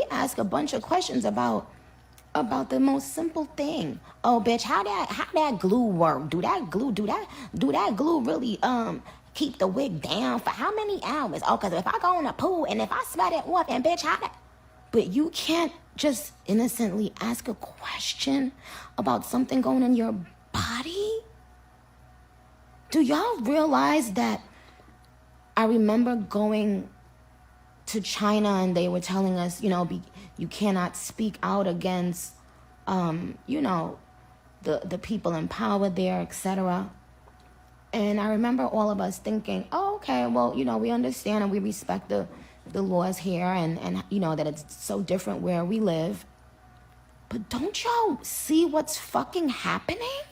ask a bunch of questions about the most simple thing. Oh, bitch, how that glue work? Do that glue really keep the wig down for how many hours? Oh, cause if I go in the pool and if I sweat it off, and bitch, how that? But you can't just innocently ask a question about something going in your body. Do y'all realize that I remember going to China and they were telling us, you know, you cannot speak out against, you know, the people in power there, etc. And I remember all of us thinking, oh, okay, well, you know, we understand and we respect the laws here and you know, that it's so different where we live. But don't y'all see what's fucking happening?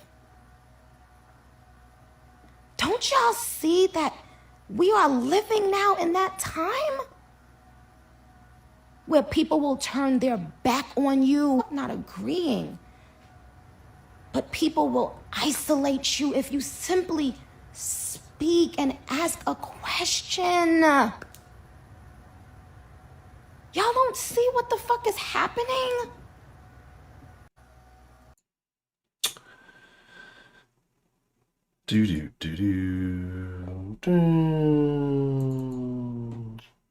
Don't y'all see that we are living now in that time where people will turn their back on you, not agreeing, but people will isolate you if you simply speak and ask a question. Y'all don't see what the fuck is happening?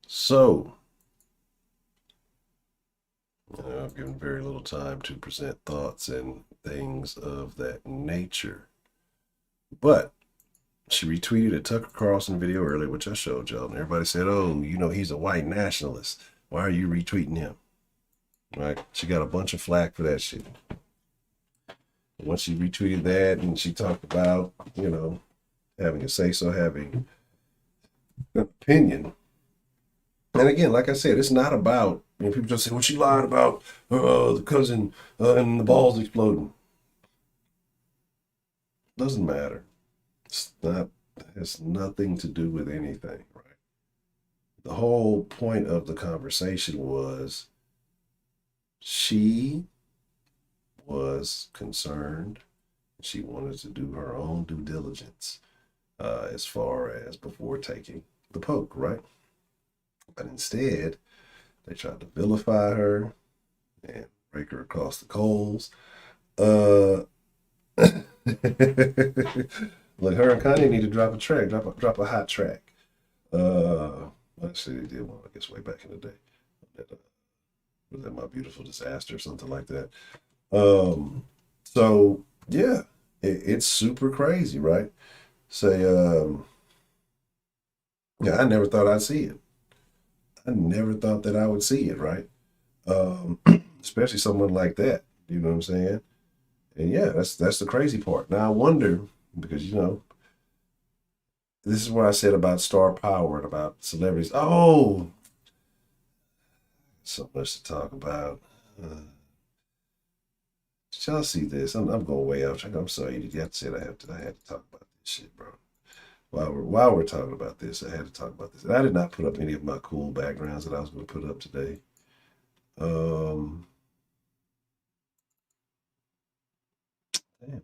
So, I've given very little time to present thoughts and things of that nature. But she retweeted a Tucker Carlson video earlier, which I showed y'all, and everybody said, "Oh, you know, he's a white nationalist. Why are you retweeting him?" Right? She got a bunch of flack for that shit. And once she retweeted that, and she talked about, you know, having a say so, having an opinion. And again, like I said, it's not about, you know, people just say, "Well, she lied about the cousin and the balls exploding." Doesn't matter. It's not. It has nothing to do with anything, right? The whole point of the conversation was she was concerned. She wanted to do her own due diligence as far as before taking the poke, right? But instead, they tried to vilify her and break her across the coals. Look, her and Kanye need to drop a track, drop a hot track. Actually, they did one, I guess, way back in the day. Was that My Beautiful Disaster or something like that? So yeah, it's super crazy, right? Say, yeah, I never thought I'd see it. I never thought that I would see it, right? Especially someone like that, you know what I'm saying? And yeah, that's the crazy part. Now I wonder, because you know, this is what I said about star power and about celebrities. Oh, so much to talk about. Did y'all see this? I'm going way off track. I'm sorry, you have to say I had to talk about this shit, bro. While we're talking about this, I had to talk about this. And I did not put up any of my cool backgrounds that I was going to put up today. Damn,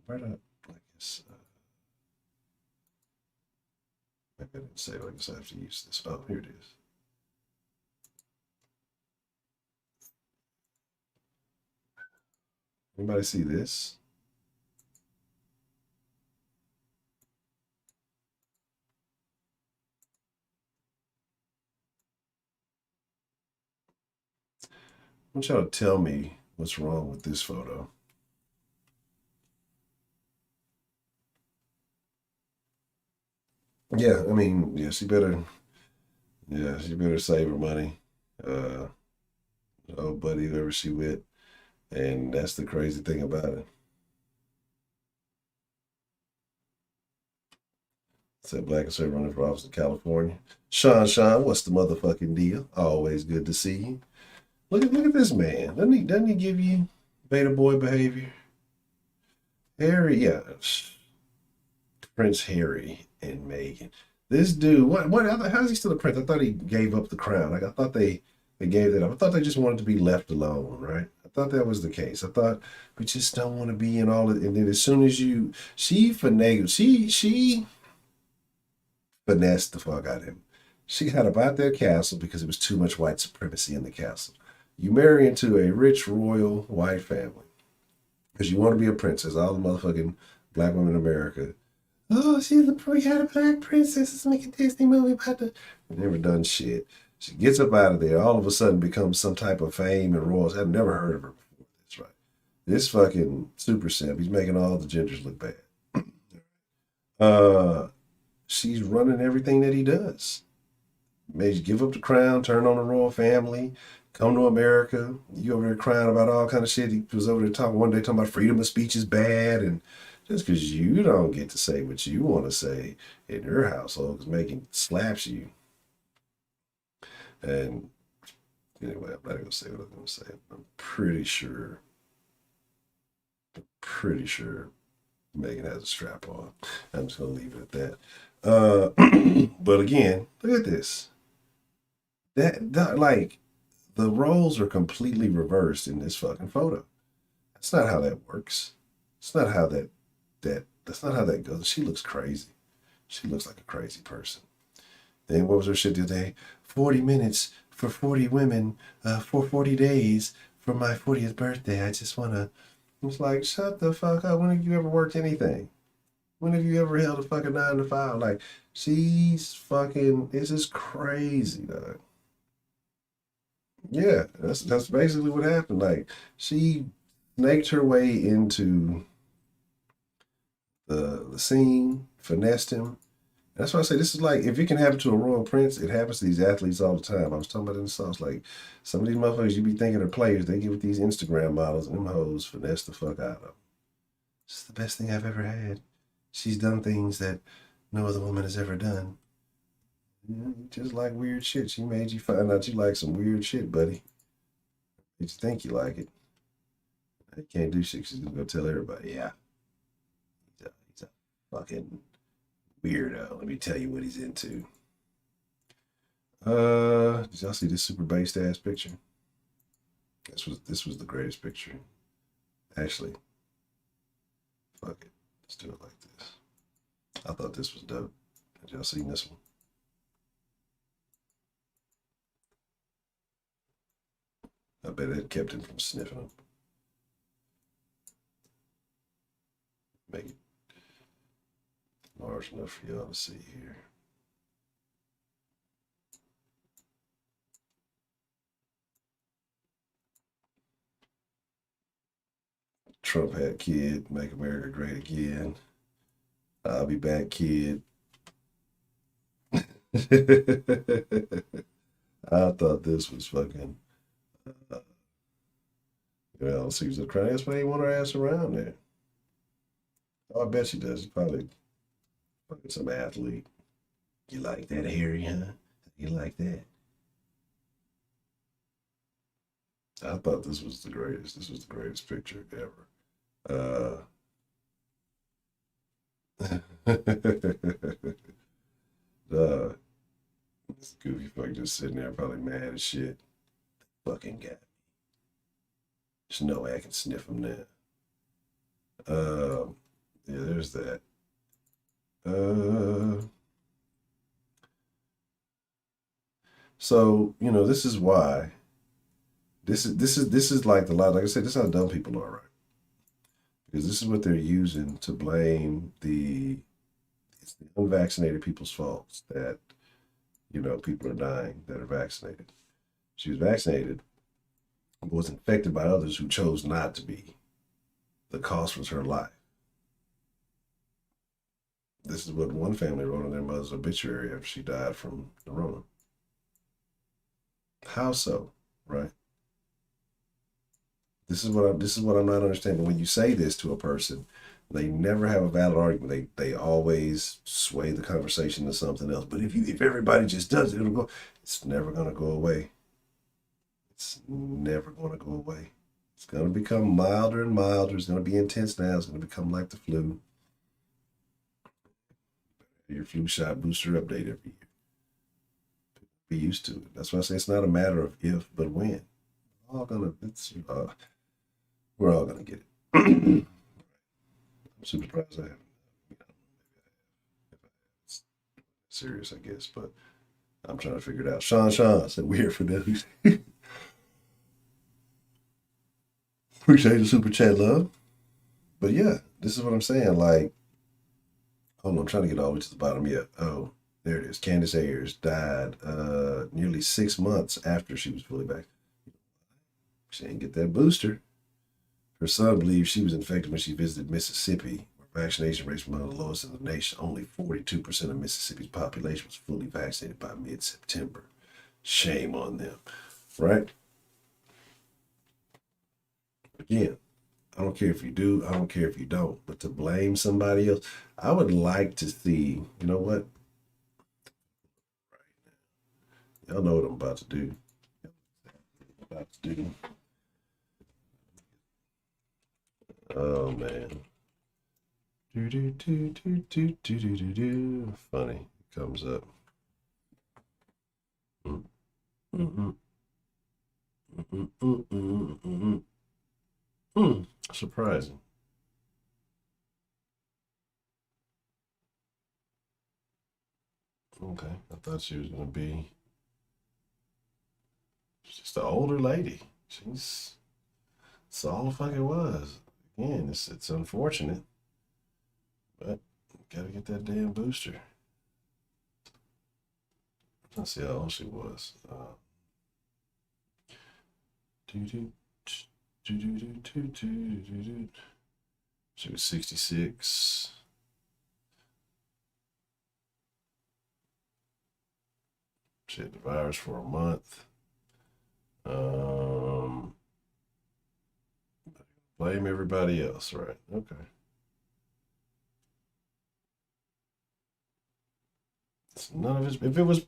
where did I guess maybe I didn't say it. I guess I have to use this. Oh, here it is. Anybody see this? I want y'all to tell me what's wrong with this photo. Yeah, I mean, yeah, she better save her money. Oh, buddy, whoever she with. And that's the crazy thing about it. Said Black conservative running for office in California. Sean, what's the motherfucking deal? Always good to see you. Look at this man. Doesn't he give you beta boy behavior? Harry, yeah. Prince Harry and Meghan. This dude, how's he still a prince? I thought he gave up the crown. Like I thought they gave that up. I thought they just wanted to be left alone, right? I thought that was the case. I thought we just don't want to be in all of it. And then as soon as she finagled, she finessed the fuck out of him. She got up out that castle because it was too much white supremacy in the castle. You marry into a rich royal white family because you want to be a princess. All the motherfucking black women in America. Oh, we got a black princess. Let's make a Disney movie about the. Never done shit. She gets up out of there. All of a sudden becomes some type of fame and royals. I've never heard of her before. That's right. This fucking super simp. He's making all the gingers look bad. She's running everything that he does. Made you give up the crown, turn on the royal family, come to America. You over there crying about all kind of shit. He was over there talking one day talking about freedom of speech is bad, and just because you don't get to say what you want to say in your household, because Megan slaps you. And anyway, I'm not gonna say what I'm gonna say. I'm pretty sure Megan has a strap on. I'm just gonna leave it at that. But again, look at this. That like the roles are completely reversed in this fucking photo. That's not how that works. It's not how that's not how that goes. She looks crazy. She looks like a crazy person. Then what was her shit the other day? 40 minutes for 40 women for 40 days for my 40th birthday. I just wanna. It's like, shut the fuck up. When have you ever worked anything? When have you ever held a fucking 9 to 5? Like, she's fucking. This is crazy, dog. Yeah, that's basically what happened. Like, she snaked her way into the scene, finessed him. That's why I say this is like, if it can happen to a royal prince, it happens to these athletes all the time. I was talking about in the songs, like some of these motherfuckers you be thinking are players, they get with these Instagram models and them hoes finesse the fuck out of them. It's the best thing I've ever had. She's done things that no other woman has ever done. You just like weird shit. She made you find out you like some weird shit, buddy. Did you think you like it? You can't do shit. She's gonna go tell everybody, yeah, he's a fucking weirdo. Let me tell you what he's into. Did y'all see this super based ass picture? This was the greatest picture. Actually, fuck it. Let's do it like this. I thought this was dope. Had y'all seen this one? I bet it kept him from sniffing them. Make it large enough for y'all to see here. Trump had kid, make America great again. I'll be back, kid. I thought this was fucking. Well, Susan crying. That's why he want her ass around there. Oh, I bet she does. She's probably fucking some athlete. You like that, Harry, huh? You like that? I thought this was the greatest. This was the greatest picture ever. This goofy fuck just sitting there probably mad as shit. Fucking guy. There's no way I can sniff him now. Yeah, there's that. So, you know, this is why. This is like the lot. Like I said, this is how dumb people are, right? Because this is what they're using to blame it's the unvaccinated people's faults that, you know, people are dying that are vaccinated. She was vaccinated, but was infected by others who chose not to be. The cost was her life. This is what one family wrote on their mother's obituary after she died from the Rona. How so, right? This is what I'm not understanding. When you say this to a person, they never have a valid argument. They always sway the conversation to something else. But if everybody just does it, it'll go. It's never gonna go away. It's never gonna go away. It's gonna become milder and milder. It's gonna be intense now. It's gonna become like the flu. Your flu shot booster update every year. Be used to it. That's why I say it's not a matter of if, but when. We're all gonna get it. I'm super surprised I haven't. It's serious, I guess, but I'm trying to figure it out. Sean said we're here for those. Appreciate the super chat, love. But yeah, this is what I'm saying. Like, hold on, I'm trying to get all the way to the bottom. Yeah. Oh, there it is. Candace Ayers died nearly 6 months after she was fully vaccinated. She didn't get that booster. Her son believes she was infected when she visited Mississippi, where vaccination rates were one of the lowest in the nation. Only 42% of Mississippi's population was fully vaccinated by mid-September. Shame on them, right? Again, I don't care if you do, I don't care if you don't, but to blame somebody else, I would like to see, you know what? Y'all know what I'm about to do. Oh man. Funny. It comes up. Surprising. Okay. I thought she was gonna be just an older lady. That's all the fuck it was. Again, it's unfortunate, but gotta get that damn booster. Let's see how old she was. She was 66. Shit, the virus for a month. Blame everybody else, right? Okay. It's none of it. If it was,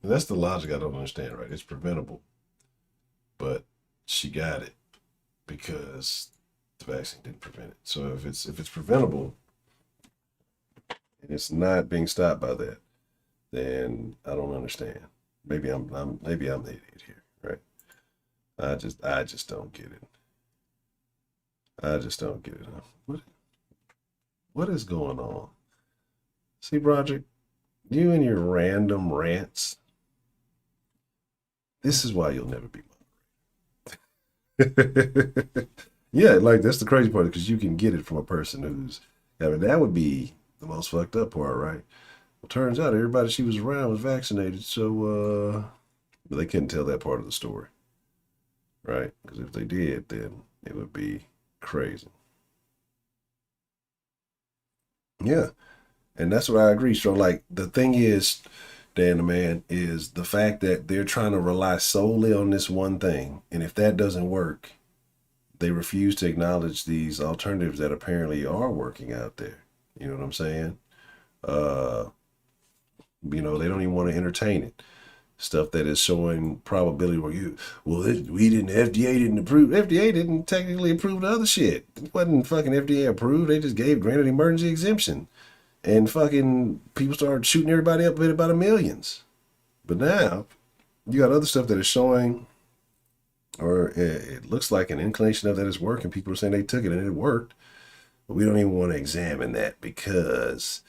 that's the logic I don't understand, right? It's preventable, but she got it because the vaccine didn't prevent it. So if it's preventable and it's not being stopped by that, then I don't understand. Maybe I'm the idiot here, right? I just don't get it. I just don't get it. What is going on? See, Broderick, you and your random rants. This is why you'll never be moderated. Yeah, like that's the crazy part because you can get it from a person who's. I mean, that would be the most fucked up part, right? Well, turns out everybody she was around was vaccinated, so but they couldn't tell that part of the story, right? Because if they did, then it would be crazy. Yeah, and that's what I agree. So, like, the thing is, Dan the man, is the fact that they're trying to rely solely on this one thing, and if that doesn't work, they refuse to acknowledge these alternatives that apparently are working out there. You know what I'm saying? They don't even want to entertain it. Stuff that is showing probability where FDA didn't approve. FDA didn't technically approve the other shit. It wasn't fucking FDA approved. They just granted emergency exemption. And fucking people started shooting everybody up by the millions. But now, you got other stuff that is showing, or it looks like an inclination of that is working. People are saying they took it and it worked. But we don't even want to examine that because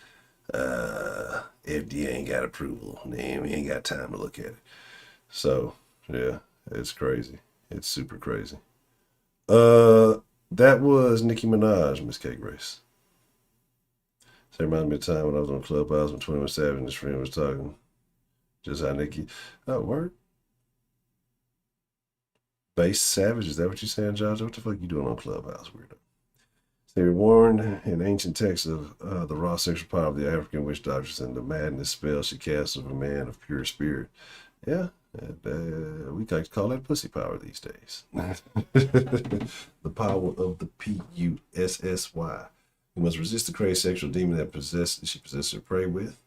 FDA ain't got approval. We ain't got time to look at it. So, yeah, it's crazy. It's super crazy. That was Nicki Minaj, Miss Cake Race. So it reminds me of the time when I was on Clubhouse when 21 Savage and his friend was talking. Just how Nicki. Oh, word? Base Savage, is that what you're saying, Josh? What the fuck you doing on Clubhouse, weirdo? They were warned in ancient texts of the raw sexual power of the African witch doctors and the madness spell she cast of a man of pure spirit. Yeah, we like to call that pussy power these days. The power of the Pussy. You must resist the crazy sexual demon that she possessed her prey with.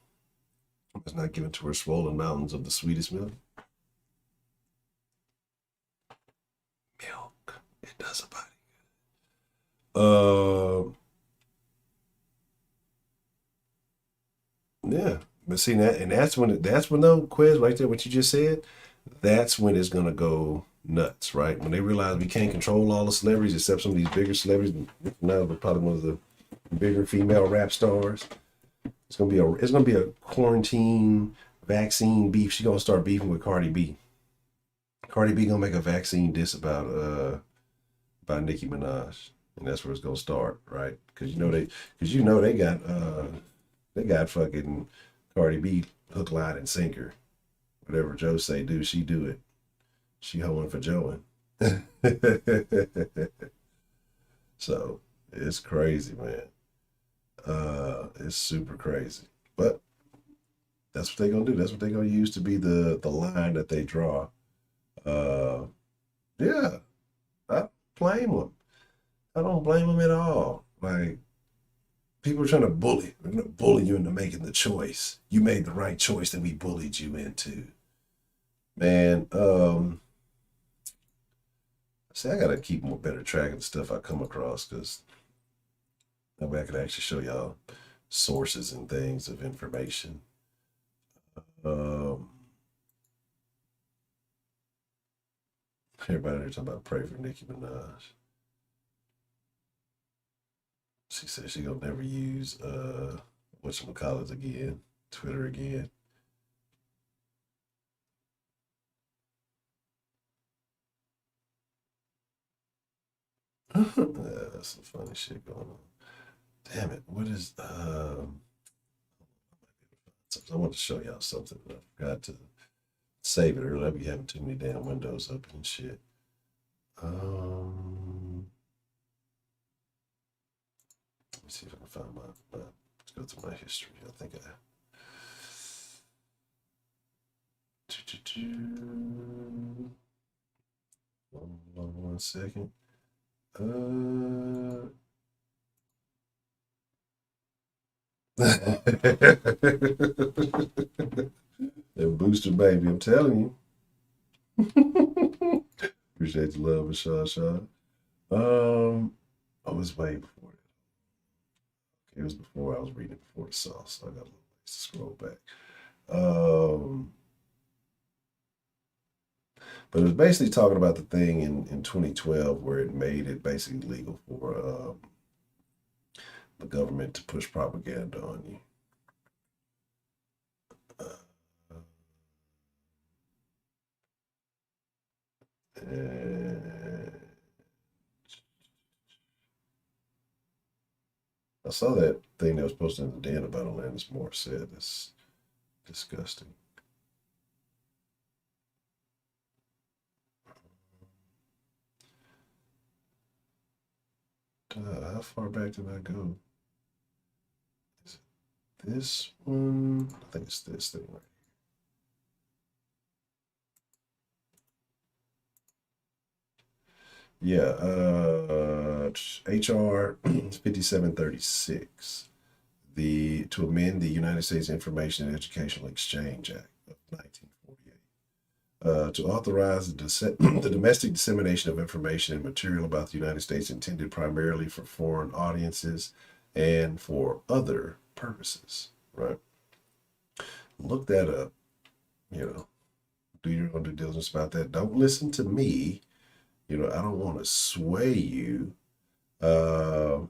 It was not given to her swollen mountains of the sweetest milk. Milk. It does a body. Yeah, but see that, and that's when though, Quiz, right there, what you just said, that's when it's gonna go nuts, right? When they realize we can't control all the celebrities except some of these bigger celebrities, now but probably one of the bigger female rap stars. It's gonna be a quarantine vaccine beef. She's gonna start beefing with Cardi B. Cardi B gonna make a vaccine diss about Nicki Minaj. And that's where it's gonna start, right? Because they got fucking Cardi B hook, line, and sinker. Whatever Joe say do, she do it. She hoeing for Joeing. So it's crazy, man. It's super crazy. But that's what they're gonna do. That's what they're gonna use to be the line that they draw. Yeah, I blame them. I don't blame them at all. Like, people are trying to bully. We're going to bully you into making the choice. You made the right choice that we bullied you into. Man, see, I got to keep more better track of the stuff I come across because that way I could actually show y'all sources and things of information. Everybody here talking about pray for Nicki Minaj. She said she gonna never use whatchamacallit again, Twitter again. That's some funny shit going on. Damn it, what is I want to show y'all something, but I forgot to save it earlier. I'll be having too many damn windows open and shit. Let me see if I can find my let's go through my history. I think One second. That booster baby, I'm telling you. Appreciate the love, Rashawn. I was way before that. It was before I was reading it before the sauce, so I got a little ways to scroll back. But it was basically talking about the thing in 2012 where it made it basically legal for the government to push propaganda on you. I saw that thing that was posted in the Den about Alanis Morissette. That's disgusting. How far back did I go? Is it this one? I think it's this thing right here. Yeah, HR 5736, to amend the United States Information and Educational Exchange Act of 1948, to authorize the domestic dissemination of information and material about the United States intended primarily for foreign audiences and for other purposes, right? Look that up, do your own due diligence about that. Don't listen to me. I don't want to sway you. But,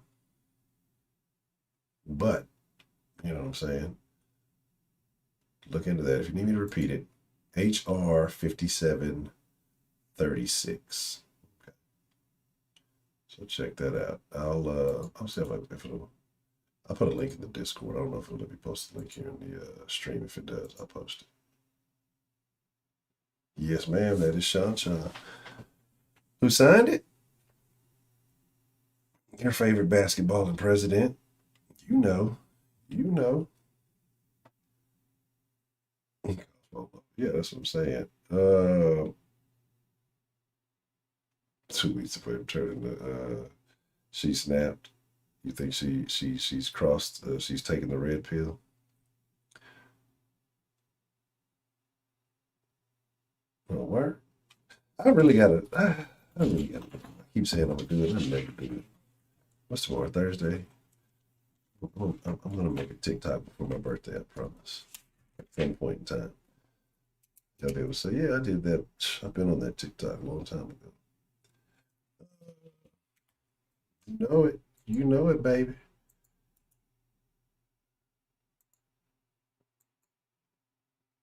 you know what I'm saying? Look into that. If you need me to repeat it, HR 5736. Okay. So check that out. I'll see if I'll put a link in the Discord. I don't know if it'll let me post the link here in the stream. If it does, I'll post it. Yes, ma'am. That is Sean. Who signed it? Your favorite basketballing president. You know. Yeah, that's what I'm saying. 2 weeks before turning she snapped. You think she's crossed? She's taken the red pill. Oh, where? I really gotta. I keep saying I'm gonna do it. I never do it. What's tomorrow? Thursday. I'm gonna make a TikTok before my birthday. I promise. At some point in time, they'll be able to say, "Yeah, I did that. I've been on that TikTok a long time ago." You know it, baby.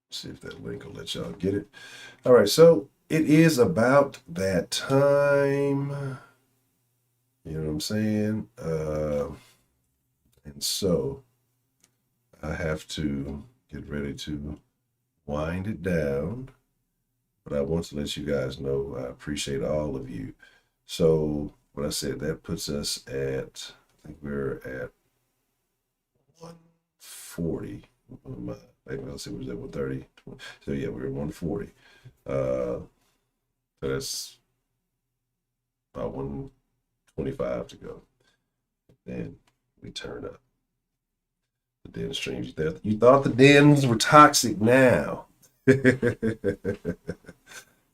See if that link will let y'all get it. All right, so it is about that time. You know what I'm saying? And so I have to get ready to wind it down. But I want to let you guys know I appreciate all of you. So what I said, that puts us at, I think we're at 140. Maybe I'll see what was at 130. So yeah, we're at 140. So that's about 125 to go. Then we turn up. The den streams. You thought the dens were toxic now. They're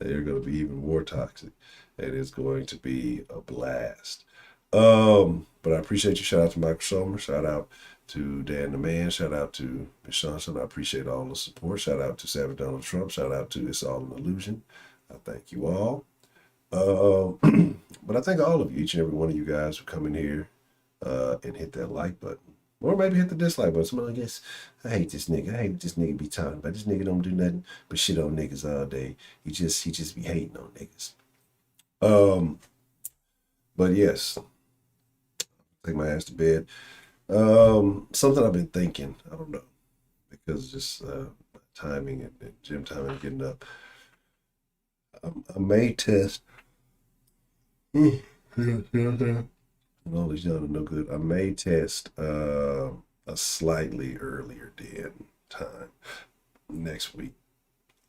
going to be even more toxic. It is going to be a blast. But I appreciate you. Shout out to Michael Sommer. Shout out to Dan the Man. Shout out to Ms. Johnson. I appreciate all the support. Shout out to Savage Donald Trump. Shout out to It's All an Illusion. I thank you all. But I thank all of you, each and every one of you guys who come in here and hit that like button. Or maybe hit the dislike button. Somebody guess, I hate this nigga. I hate what this nigga be talking about. This nigga don't do nothing but shit on niggas all day. He just be hating on niggas. But yes, take my ass to bed. Something I've been thinking, I don't know, because just timing and gym time and getting up. I may test. And all these young are no good. I may test a slightly earlier den time next week.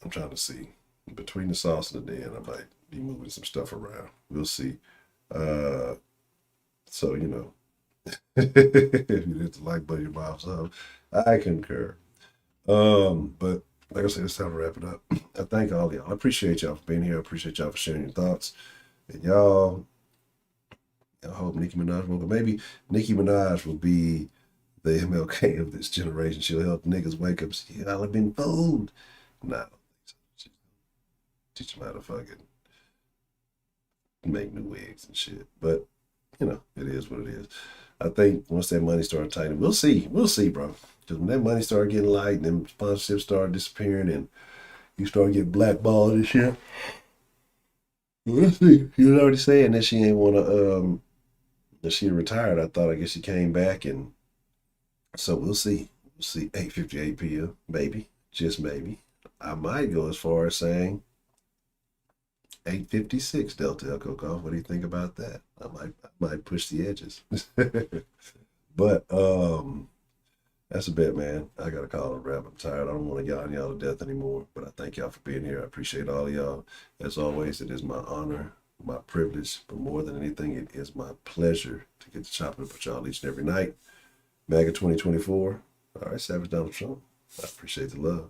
I'm trying to see. Between the sauce and the den, I might be moving some stuff around. We'll see. So, you know, if you hit the like button, your mouth's up. I concur. But like I said, it's time to wrap it up. I thank all of y'all. I appreciate y'all for being here. I appreciate y'all for sharing your thoughts. And y'all, I hope Nicki Minaj will. Maybe Nicki Minaj will be the MLK of this generation. She'll help niggas wake up and say, y'all have been fooled. Nah, teach them how to fucking make new wigs and shit. But, you know, it is what it is. I think once that money starts tightening, we'll see. We'll see, bro. Because when that money started getting light and then sponsorships start disappearing and you start getting blackballed and shit, we'll see. She was already saying that she ain't want to, that she retired. I thought, I guess she came back, and so we'll see. We'll see. 8:58 p.m. Maybe. Just maybe. I might go as far as saying 8:56 Delta Echo Golf. What do you think about that? I might push the edges. But that's a bit, man. I gotta call it a wrap. I'm tired. I don't want to yarn y'all to death anymore. But I thank y'all for being here. I appreciate all of y'all. As always, it is my honor, my privilege, but more than anything, it is my pleasure to get to chop it up with y'all each and every night. MAGA 2024. All right, Savage Donald Trump. I appreciate the love.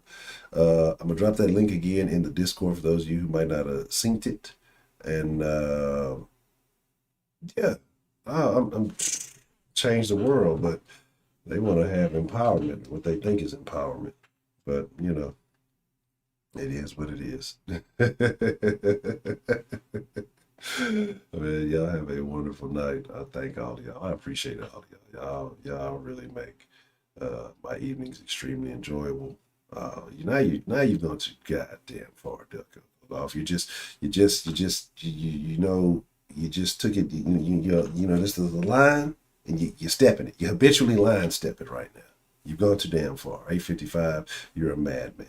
I'm gonna drop that link again in the Discord for those of you who might not have synced it. And yeah, I'm change the world, but they want to have empowerment, what they think is empowerment. But you know, it is what it is. Man, y'all have a wonderful night. I thank all of y'all. I appreciate all of y'all. Y'all really make my evenings extremely enjoyable. Now you've gone too goddamn far, Delco. Off. You just took it. You know this is the line, and you're stepping it. You're habitually line stepping right now. You've gone too damn far. 8:55. You're a madman.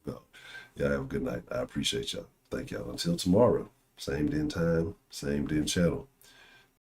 Y'all have a good night. I appreciate y'all. Thank y'all. Until tomorrow. Same den time, same den channel.